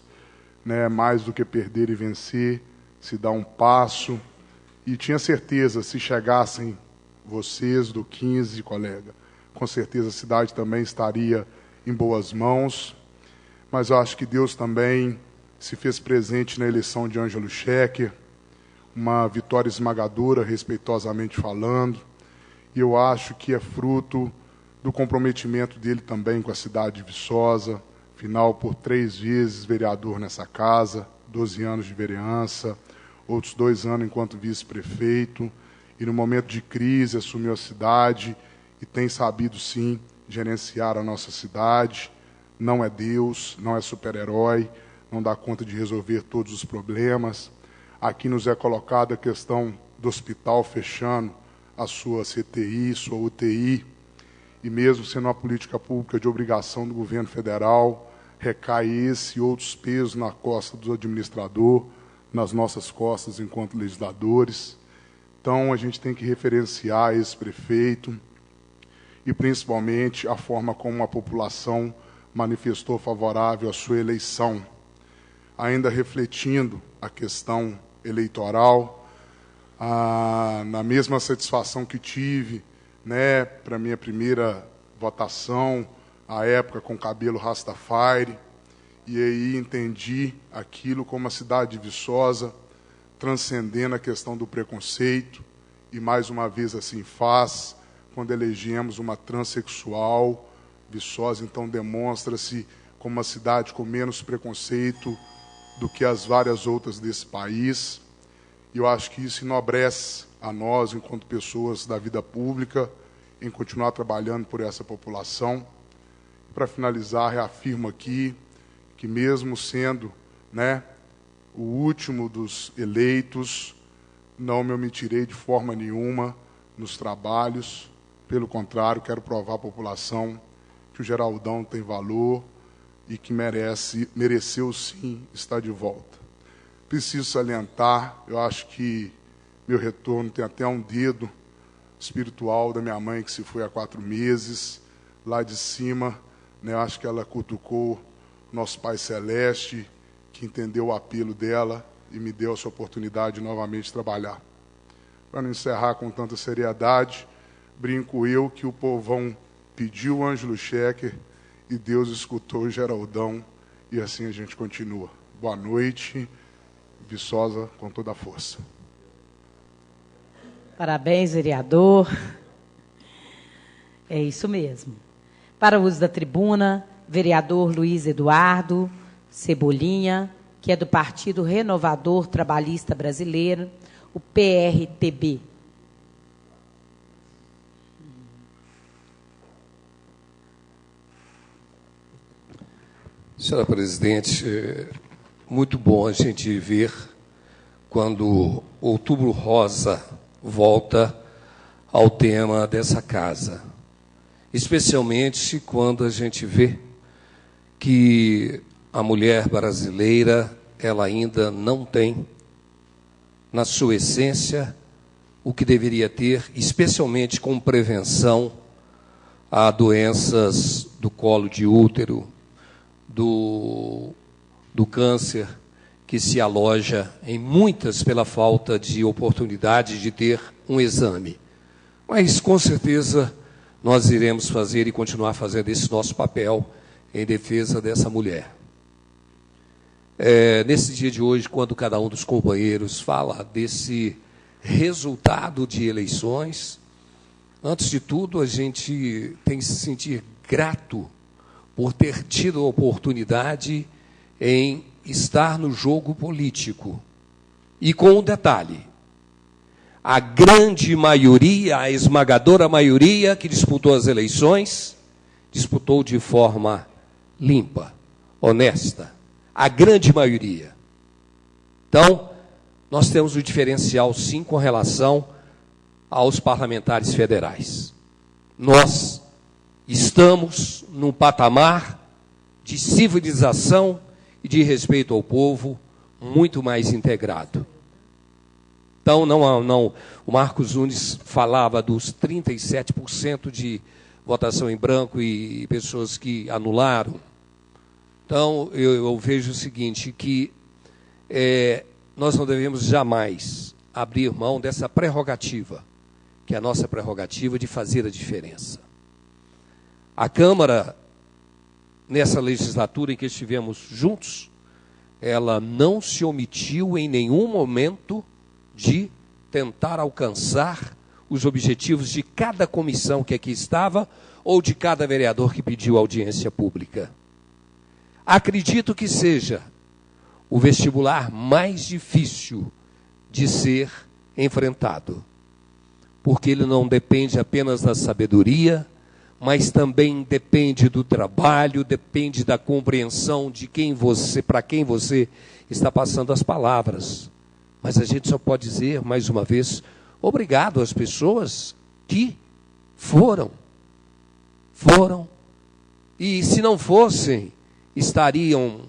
né, mais do que perder e vencer, se dá um passo. E tinha certeza, se chegassem vocês do 15, colega, com certeza a cidade também estaria em boas mãos. Mas eu acho que Deus também se fez presente na eleição de Ângelo Schecker, uma vitória esmagadora, respeitosamente falando, e eu acho que é fruto do comprometimento dele também com a cidade de Viçosa, afinal, por 3 vezes vereador nessa casa, 12 anos de vereança, outros 2 anos enquanto vice-prefeito, e no momento de crise assumiu a cidade e tem sabido, sim, gerenciar a nossa cidade. Não é Deus, não é super-herói, não dá conta de resolver todos os problemas. Aqui nos é colocada a questão do hospital fechando a sua CTI, sua UTI, e mesmo sendo uma política pública de obrigação do governo federal, recai esse e outros pesos na costa do administrador, nas nossas costas enquanto legisladores. Então, a gente tem que referenciar esse prefeito e, principalmente, a forma como a população manifestou favorável à sua eleição. ainda refletindo a questão eleitoral, na mesma satisfação que tive, né, para minha primeira votação, à época com cabelo Rastafari, e aí entendi aquilo como a cidade de Viçosa, transcendendo a questão do preconceito, e mais uma vez assim faz, quando elegemos uma transexual. Viçosa, então, demonstra-se como uma cidade com menos preconceito do que as várias outras desse país. E eu acho que isso enobrece a nós, enquanto pessoas da vida pública, em continuar trabalhando por essa população. Para finalizar, reafirmo aqui que, mesmo sendo, né, o último dos eleitos, não me omitirei de forma nenhuma nos trabalhos. Pelo contrário, quero provar à população que o Geraldão tem valor e que mereceu sim estar de volta. Preciso salientar, eu acho que meu retorno tem até um dedo espiritual da minha mãe, que se foi há 4 meses, lá de cima, né, eu acho que ela cutucou nosso Pai Celeste, que entendeu o apelo dela e me deu essa oportunidade de novamente trabalhar. Para não encerrar com tanta seriedade, brinco eu que o povão pediu o Ângelo Schecker e Deus escutou o Geraldão, e assim a gente continua. Boa noite, Viçosa com toda a força. Parabéns, vereador. É isso mesmo. Para o uso da tribuna, vereador Luiz Eduardo Cebolinha, que é do Partido Renovador Trabalhista Brasileiro, o PRTB. Senhora presidente, muito bom a gente ver quando Outubro Rosa volta ao tema dessa casa, especialmente quando a gente vê que a mulher brasileira, ela ainda não tem, na sua essência, o que deveria ter, especialmente com prevenção a doenças do colo de útero, do câncer, que se aloja em muitas pela falta de oportunidade de ter um exame. Mas, com certeza, nós iremos fazer e continuar fazendo esse nosso papel em defesa dessa mulher. Nesse dia de hoje, quando cada um dos companheiros fala desse resultado de eleições, antes de tudo, a gente tem que se sentir grato por ter tido a oportunidade em estar no jogo político. E com um detalhe: a grande maioria, a esmagadora maioria que disputou as eleições, disputou de forma limpa, honesta. A grande maioria. Então, nós temos o diferencial, sim, com relação aos parlamentares federais. Nós estamos num patamar de civilização e de respeito ao povo muito mais integrado. Então, o Marcos Nunes falava dos 37% de votação em branco e pessoas que anularam. Então, eu vejo o seguinte, que nós não devemos jamais abrir mão dessa prerrogativa, que é a nossa prerrogativa de fazer a diferença. A Câmara, nessa legislatura em que estivemos juntos, ela não se omitiu em nenhum momento de tentar alcançar os objetivos de cada comissão que aqui estava ou de cada vereador que pediu audiência pública. Acredito que seja o vestibular mais difícil de ser enfrentado, porque ele não depende apenas da sabedoria, mas também depende do trabalho, depende da compreensão de para quem você está passando as palavras. Mas a gente só pode dizer, mais uma vez, obrigado às pessoas que foram. E se não fossem, estariam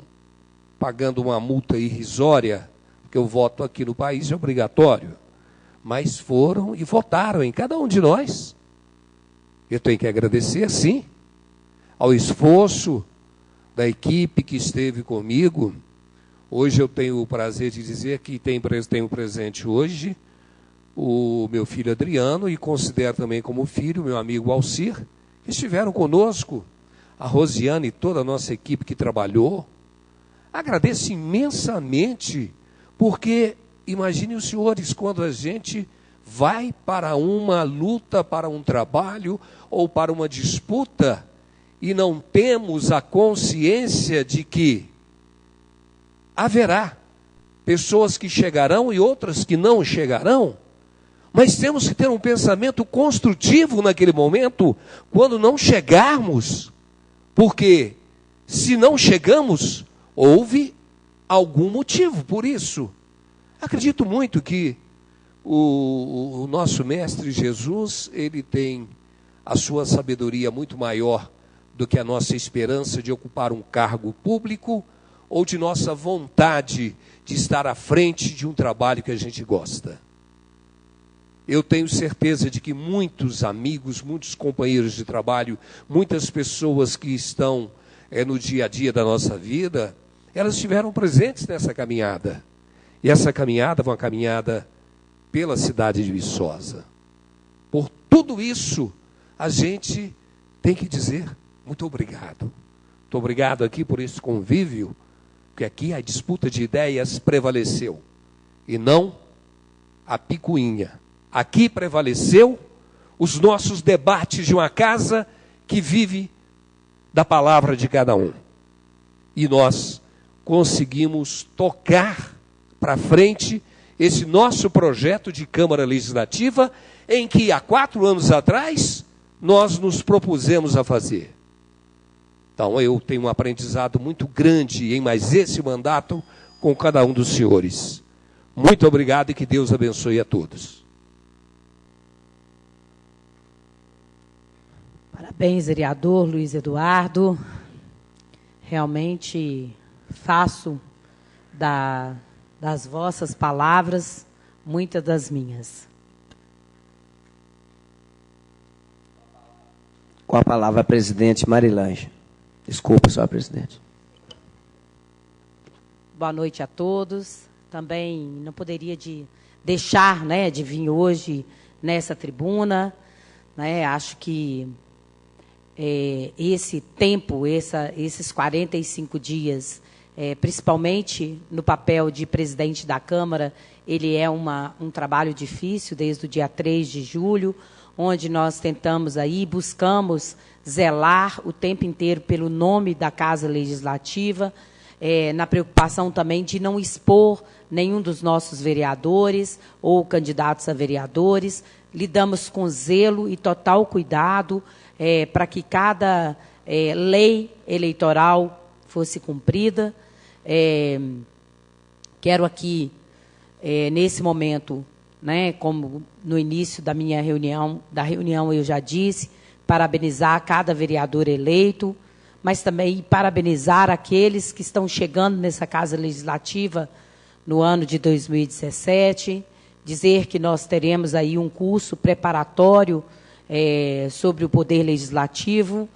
pagando uma multa irrisória, porque o voto aqui no país é obrigatório. Mas foram e votaram em cada um de nós. Eu tenho que agradecer, sim, ao esforço da equipe que esteve comigo, Hoje eu tenho o prazer de dizer que tenho presente hoje o meu filho Adriano e considero também como filho o meu amigo Alcir, que estiveram conosco, a Rosiane e toda a nossa equipe que trabalhou. Agradeço imensamente, porque imagine os senhores, quando a gente vai para uma luta, para um trabalho ou para uma disputa e não temos a consciência de que haverá pessoas que chegarão e outras que não chegarão, mas temos que ter um pensamento construtivo naquele momento, quando não chegarmos, porque se não chegamos, houve algum motivo por isso. Acredito muito que o nosso Mestre Jesus, ele tem a sua sabedoria muito maior do que a nossa esperança de ocupar um cargo público ou de nossa vontade de estar à frente de um trabalho que a gente gosta. Eu tenho certeza de que muitos amigos, muitos companheiros de trabalho, muitas pessoas que estão no dia a dia da nossa vida, elas estiveram presentes nessa caminhada. E essa caminhada foi uma caminhada pela cidade de Viçosa. Por tudo isso, a gente tem que dizer muito obrigado. Muito obrigado aqui por esse convívio, porque aqui a disputa de ideias prevaleceu, e não a picuinha. Aqui prevaleceu os nossos debates de uma casa que vive da palavra de cada um. E nós conseguimos tocar para frente esse nosso projeto de Câmara Legislativa, em que há 4 anos atrás nós nos propusemos a fazer. Então eu tenho um aprendizado muito grande em mais esse mandato com cada um dos senhores. Muito obrigado e que Deus abençoe a todos. Parabéns, vereador Luiz Eduardo. Realmente faço das vossas palavras muitas das minhas. Com a palavra a presidente Marilange. Desculpa, senhora presidente. Boa noite a todos. Também não poderia deixar de vir hoje nessa tribuna. Acho que esse tempo, esses 45 dias, principalmente no papel de presidente da Câmara, ele é um trabalho difícil desde o dia 3 de julho, onde nós tentamos buscamos zelar o tempo inteiro pelo nome da Casa Legislativa, na preocupação também de não expor nenhum dos nossos vereadores ou candidatos a vereadores. Lidamos com zelo e total cuidado para que cada lei eleitoral fosse cumprida. Quero aqui, nesse momento, como no início da minha reunião, eu já disse, parabenizar cada vereador eleito, mas também parabenizar aqueles que estão chegando nessa Casa Legislativa no ano de 2017, dizer que nós teremos aí um curso preparatório sobre o Poder Legislativo,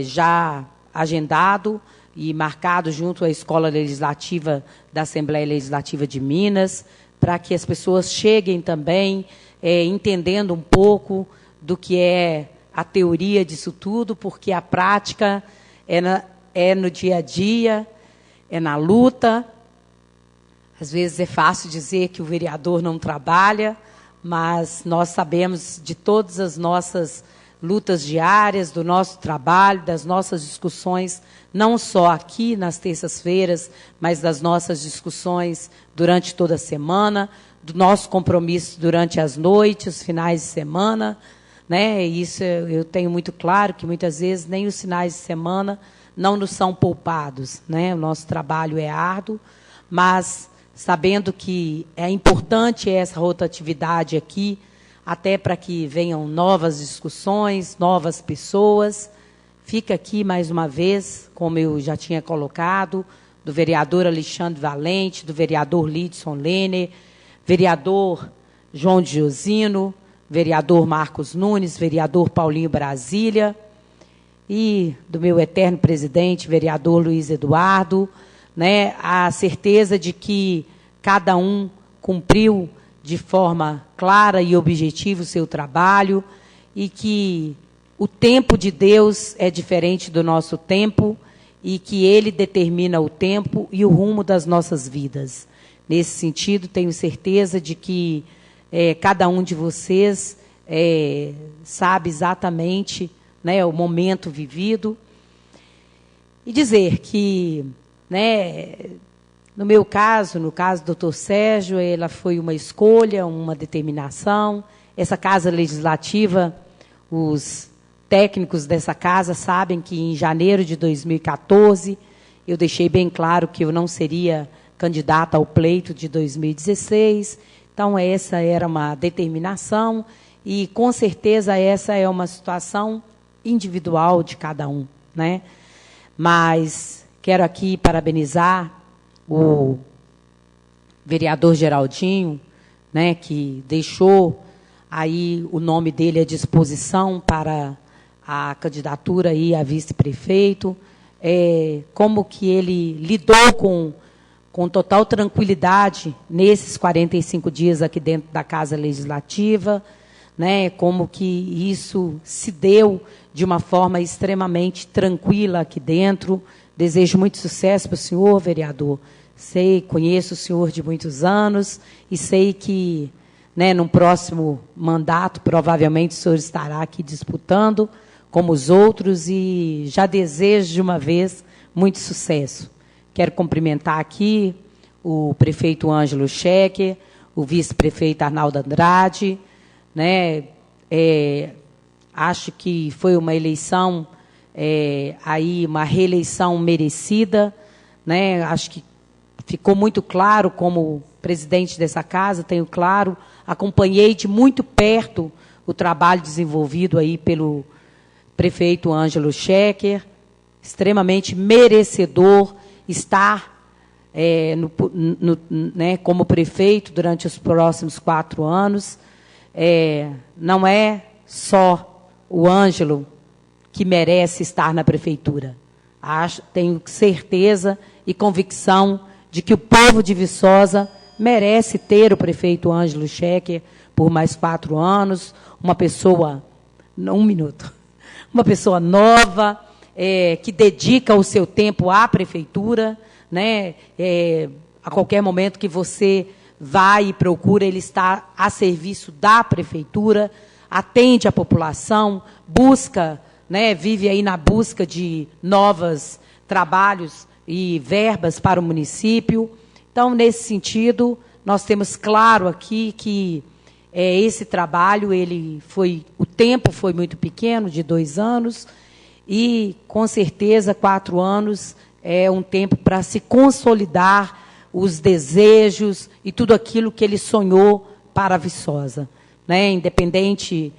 já agendado e marcado junto à Escola Legislativa da Assembleia Legislativa de Minas, para que as pessoas cheguem também entendendo um pouco do que é a teoria disso tudo, porque a prática é no dia a dia, é na luta. Às vezes é fácil dizer que o vereador não trabalha, mas nós sabemos de todas as nossas lutas diárias, do nosso trabalho, das nossas discussões, não só aqui nas terças-feiras, mas das nossas discussões durante toda a semana, do nosso compromisso durante as noites, os finais de semana. Isso eu tenho muito claro, que muitas vezes nem os finais de semana não nos são poupados. O nosso trabalho é árduo, mas sabendo que é importante essa rotatividade aqui, até para que venham novas discussões, novas pessoas. Fica aqui, mais uma vez, como eu já tinha colocado, do vereador Alexandre Valente, do vereador Lidson Lehner, vereador João de Josino, vereador Marcos Nunes, vereador Paulinho Brasília, e do meu eterno presidente, vereador Luiz Eduardo, né, a certeza de que cada um cumpriu de forma clara e objetiva o seu trabalho e que o tempo de Deus é diferente do nosso tempo e que Ele determina o tempo e o rumo das nossas vidas. Nesse sentido, tenho certeza de que cada um de vocês sabe exatamente, né, o momento vivido. E dizer que, né, no meu caso, no caso do Dr. Sérgio, ela foi uma escolha, uma determinação. Essa Casa Legislativa, os técnicos dessa casa sabem que em janeiro de 2014 eu deixei bem claro que eu não seria candidata ao pleito de 2016. Então, essa era uma determinação e, com certeza, essa é uma situação individual de cada um, né? Mas quero aqui parabenizar o vereador Geraldinho, né, que deixou aí o nome dele à disposição para a candidatura aí a vice-prefeito, como que ele lidou com total tranquilidade nesses 45 dias aqui dentro da Casa Legislativa, né, como que isso se deu de uma forma extremamente tranquila aqui dentro. Desejo muito sucesso para o senhor, vereador. Conheço o senhor de muitos anos e sei que, né, no próximo mandato, provavelmente o senhor estará aqui disputando, como os outros, e já desejo de uma vez muito sucesso. Quero cumprimentar aqui o prefeito Ângelo Schecker, o vice-prefeito Arnaldo Andrade, né? Acho que foi uma eleição, aí uma reeleição merecida, né? Acho que ficou muito claro, como presidente dessa casa, tenho claro, acompanhei de muito perto o trabalho desenvolvido aí pelo prefeito Ângelo Schecker, extremamente merecedor estar né, como prefeito durante os próximos 4 anos. Não é só o Ângelo que merece estar na prefeitura. Tenho certeza e convicção de que o povo de Viçosa merece ter o prefeito Ângelo Schecker por mais 4 anos, uma pessoa, uma pessoa nova, que dedica o seu tempo à prefeitura, né? A qualquer momento que você vai e procura, ele está a serviço da prefeitura, atende a população, busca, né, vive aí na busca de novos trabalhos e verbas para o município. Então, nesse sentido, nós temos claro aqui que esse trabalho, o tempo foi muito pequeno, de 2 anos, e, com certeza, 4 anos é um tempo para se consolidar os desejos e tudo aquilo que ele sonhou para a Viçosa, né? Independente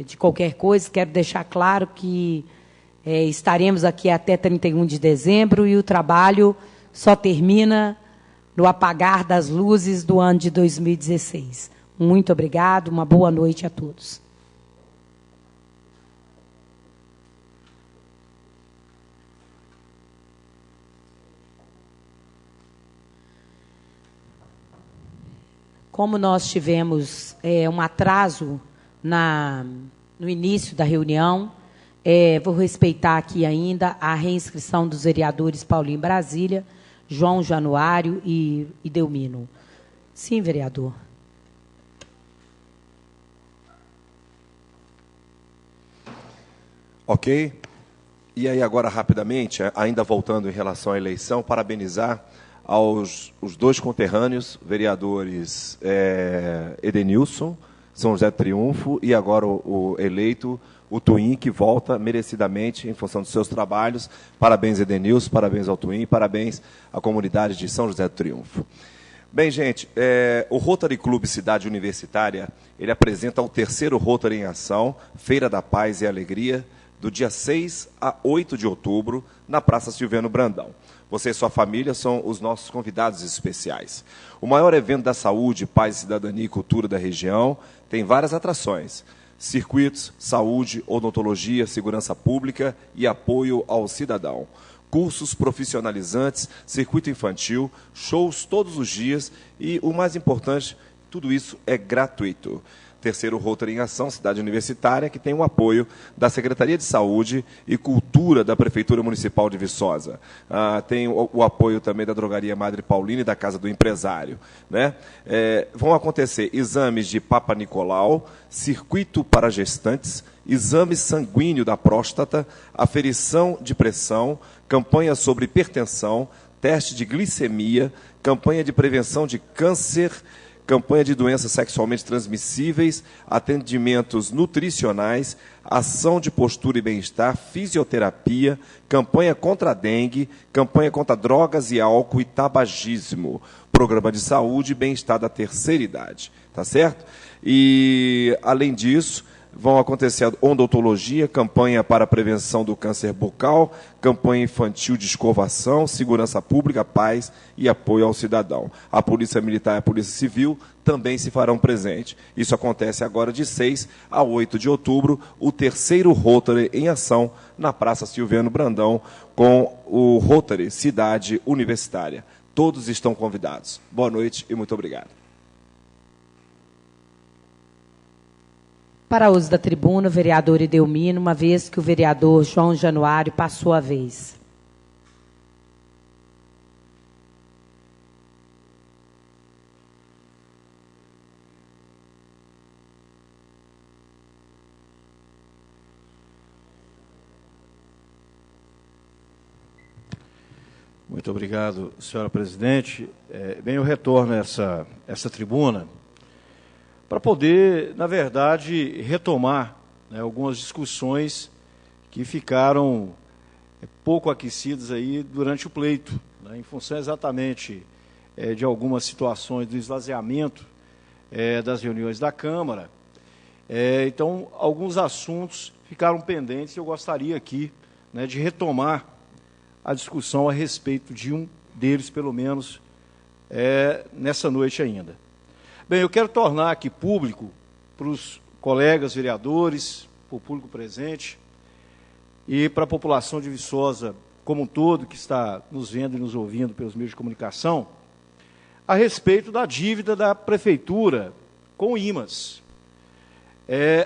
de qualquer coisa, quero deixar claro que estaremos aqui até 31 de dezembro e o trabalho só termina no apagar das luzes do ano de 2016. Muito obrigado, uma boa noite a todos. Como nós tivemos um atraso no início da reunião, vou respeitar aqui ainda a reinscrição dos vereadores Paulinho Brasília, João Januário e Delmino. Sim, vereador. Ok. E aí, agora, rapidamente, ainda voltando em relação à eleição, parabenizar os 2 conterrâneos, vereadores Edenilson, São José do Triunfo, e agora o eleito, o Twin, que volta merecidamente em função dos seus trabalhos. Parabéns, Edenilson, parabéns ao Twin, parabéns à comunidade de São José do Triunfo. Bem, gente, o Rotary Clube Cidade Universitária, ele apresenta o 3º Rotary em Ação, Feira da Paz e Alegria, do dia 6 a 8 de outubro, na Praça Silviano Brandão. Você e sua família são os nossos convidados especiais. O maior evento da saúde, paz, cidadania e cultura da região tem várias atrações: circuitos, saúde, odontologia, segurança pública e apoio ao cidadão. cursos profissionalizantes, circuito infantil, shows todos os dias e, o mais importante, tudo isso é gratuito. Terceiro Rotary em Ação, Cidade Universitária, que tem o apoio da Secretaria de Saúde e Cultura da Prefeitura Municipal de Viçosa. Tem o apoio também da Drogaria Madre Paulina e da Casa do Empresário. Né? Vão acontecer exames de Papa Nicolau, circuito para gestantes, exame sanguíneo da próstata, aferição de pressão, campanha sobre hipertensão, teste de glicemia, campanha de prevenção de câncer, campanha de doenças sexualmente transmissíveis, atendimentos nutricionais, ação de postura e bem-estar, fisioterapia, campanha contra a dengue, campanha contra drogas e álcool e tabagismo, programa de saúde e bem-estar da terceira idade, tá certo? E, além disso, vão acontecer a odontologia, campanha para a prevenção do câncer bucal, campanha infantil de escovação, segurança pública, paz e apoio ao cidadão. A Polícia Militar e a Polícia Civil também se farão presente. Isso acontece agora de 6 a 8 de outubro, o terceiro Rotary em Ação, na Praça Silviano Brandão, com o Rotary Cidade Universitária. Todos estão convidados. Boa noite e muito obrigado. Para uso da tribuna, o vereador Edelmino, uma vez que o vereador João Januário passou a vez. Muito obrigado, senhora presidente. Bem, eu retorno a essa tribuna para poder, na verdade, retomar, né, algumas discussões que ficaram pouco aquecidas aí durante o pleito, né, em função exatamente de algumas situações do esvaziamento das reuniões da Câmara. Então, alguns assuntos ficaram pendentes e eu gostaria aqui, né, de retomar a discussão a respeito de um deles, pelo menos, nessa noite ainda. Bem, eu quero tornar aqui público para os colegas vereadores, para o público presente e para a população de Viçosa como um todo, que está nos vendo e nos ouvindo pelos meios de comunicação, a respeito da dívida da Prefeitura com o IMAS.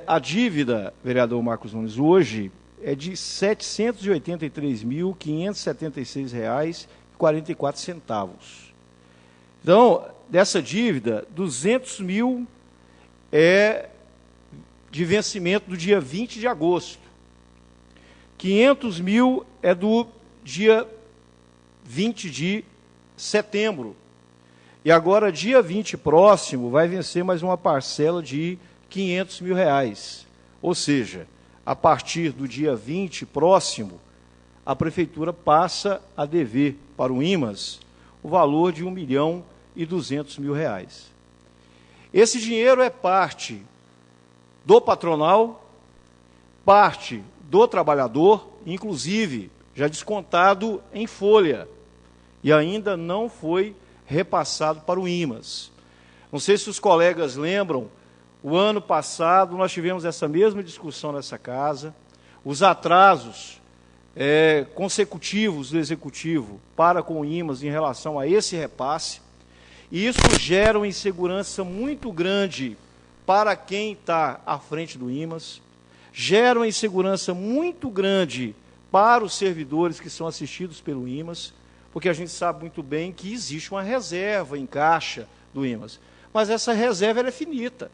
A dívida, vereador Marcos Nunes, hoje é de R$ 783.576,44. Então, dessa dívida, 200 mil é de vencimento do dia 20 de agosto. 500 mil é do dia 20 de setembro. E agora, dia 20 próximo, vai vencer mais uma parcela de R$ 500 mil. Ou seja, a partir do dia 20 próximo, a Prefeitura passa a dever para o IMAS o valor de R$ 1.200.000. Esse dinheiro é parte do patronal, parte do trabalhador, inclusive já descontado em folha, e ainda não foi repassado para o IMAS. Não sei se os colegas lembram, o ano passado nós tivemos essa mesma discussão nessa casa, os atrasos consecutivos do Executivo para com o IMAS em relação a esse repasse, e isso gera uma insegurança muito grande para quem está à frente do IMAS, gera uma insegurança muito grande para os servidores que são assistidos pelo IMAS, porque a gente sabe muito bem que existe uma reserva em caixa do IMAS, mas essa reserva ela é finita.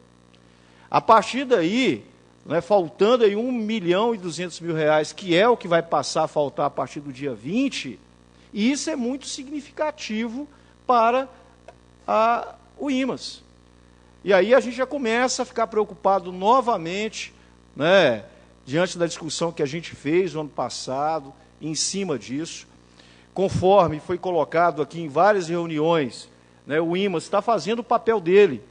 A partir daí, né, faltando aí R$ 1.200.000, que é o que vai passar a faltar a partir do dia 20, e isso é muito significativo para o IMAS. E aí a gente já começa a ficar preocupado novamente, né, diante da discussão que a gente fez no ano passado, em cima disso, conforme foi colocado aqui em várias reuniões, né, o IMAS está fazendo o papel dele,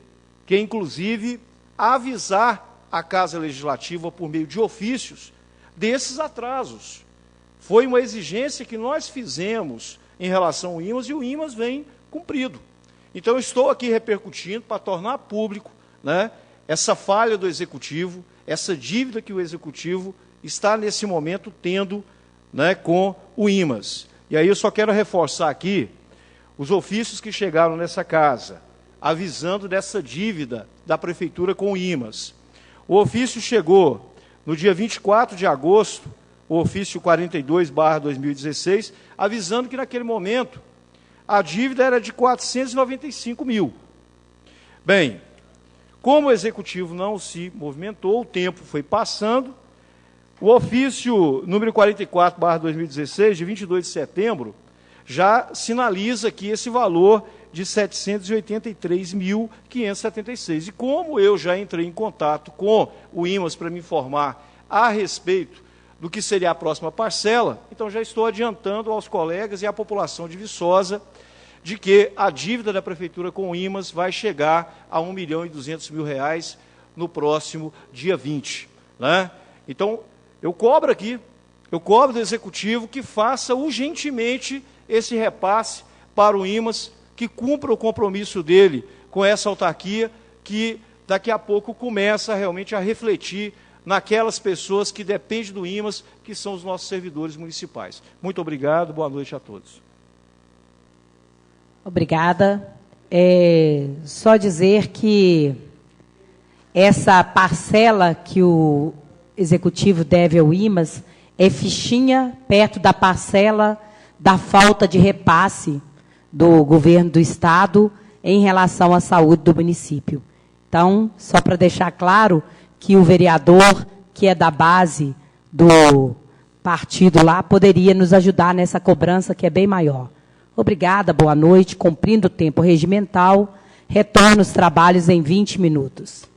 que é, inclusive, avisar a Casa Legislativa, por meio de ofícios, desses atrasos. Foi uma exigência que nós fizemos em relação ao IMAS, e o IMAS vem cumprido. Então, eu estou aqui repercutindo para tornar público, né, essa falha do Executivo, essa dívida que o Executivo está, nesse momento, tendo, né, com o IMAS. E aí eu só quero reforçar aqui os ofícios que chegaram nessa casa, avisando dessa dívida da Prefeitura com o IMAS. O ofício chegou no dia 24 de agosto, o ofício 42/2016, avisando que naquele momento a dívida era de 495 mil. Bem, como o Executivo não se movimentou, o tempo foi passando, o ofício número 44/2016, de 22 de setembro, já sinaliza aqui esse valor de 783.576. E como eu já entrei em contato com o IMAS para me informar a respeito do que seria a próxima parcela, então já estou adiantando aos colegas e à população de Viçosa de que a dívida da Prefeitura com o IMAS vai chegar a R$ 1.200.000 no próximo dia 20. Né? Então, eu cobro do Executivo que faça urgentemente esse repasse para o IMAS, que cumpra o compromisso dele com essa autarquia, que daqui a pouco começa realmente a refletir naquelas pessoas que dependem do IMAS, que são os nossos servidores municipais. Muito obrigado, boa noite a todos. Obrigada. Só dizer que essa parcela que o Executivo deve ao IMAS é fichinha perto da parcela da falta de repasse do governo do Estado em relação à saúde do município. Então, só para deixar claro que o vereador, que é da base do partido lá, poderia nos ajudar nessa cobrança que é bem maior. Obrigada, boa noite. Cumprindo o tempo regimental, retorno os trabalhos em 20 minutos.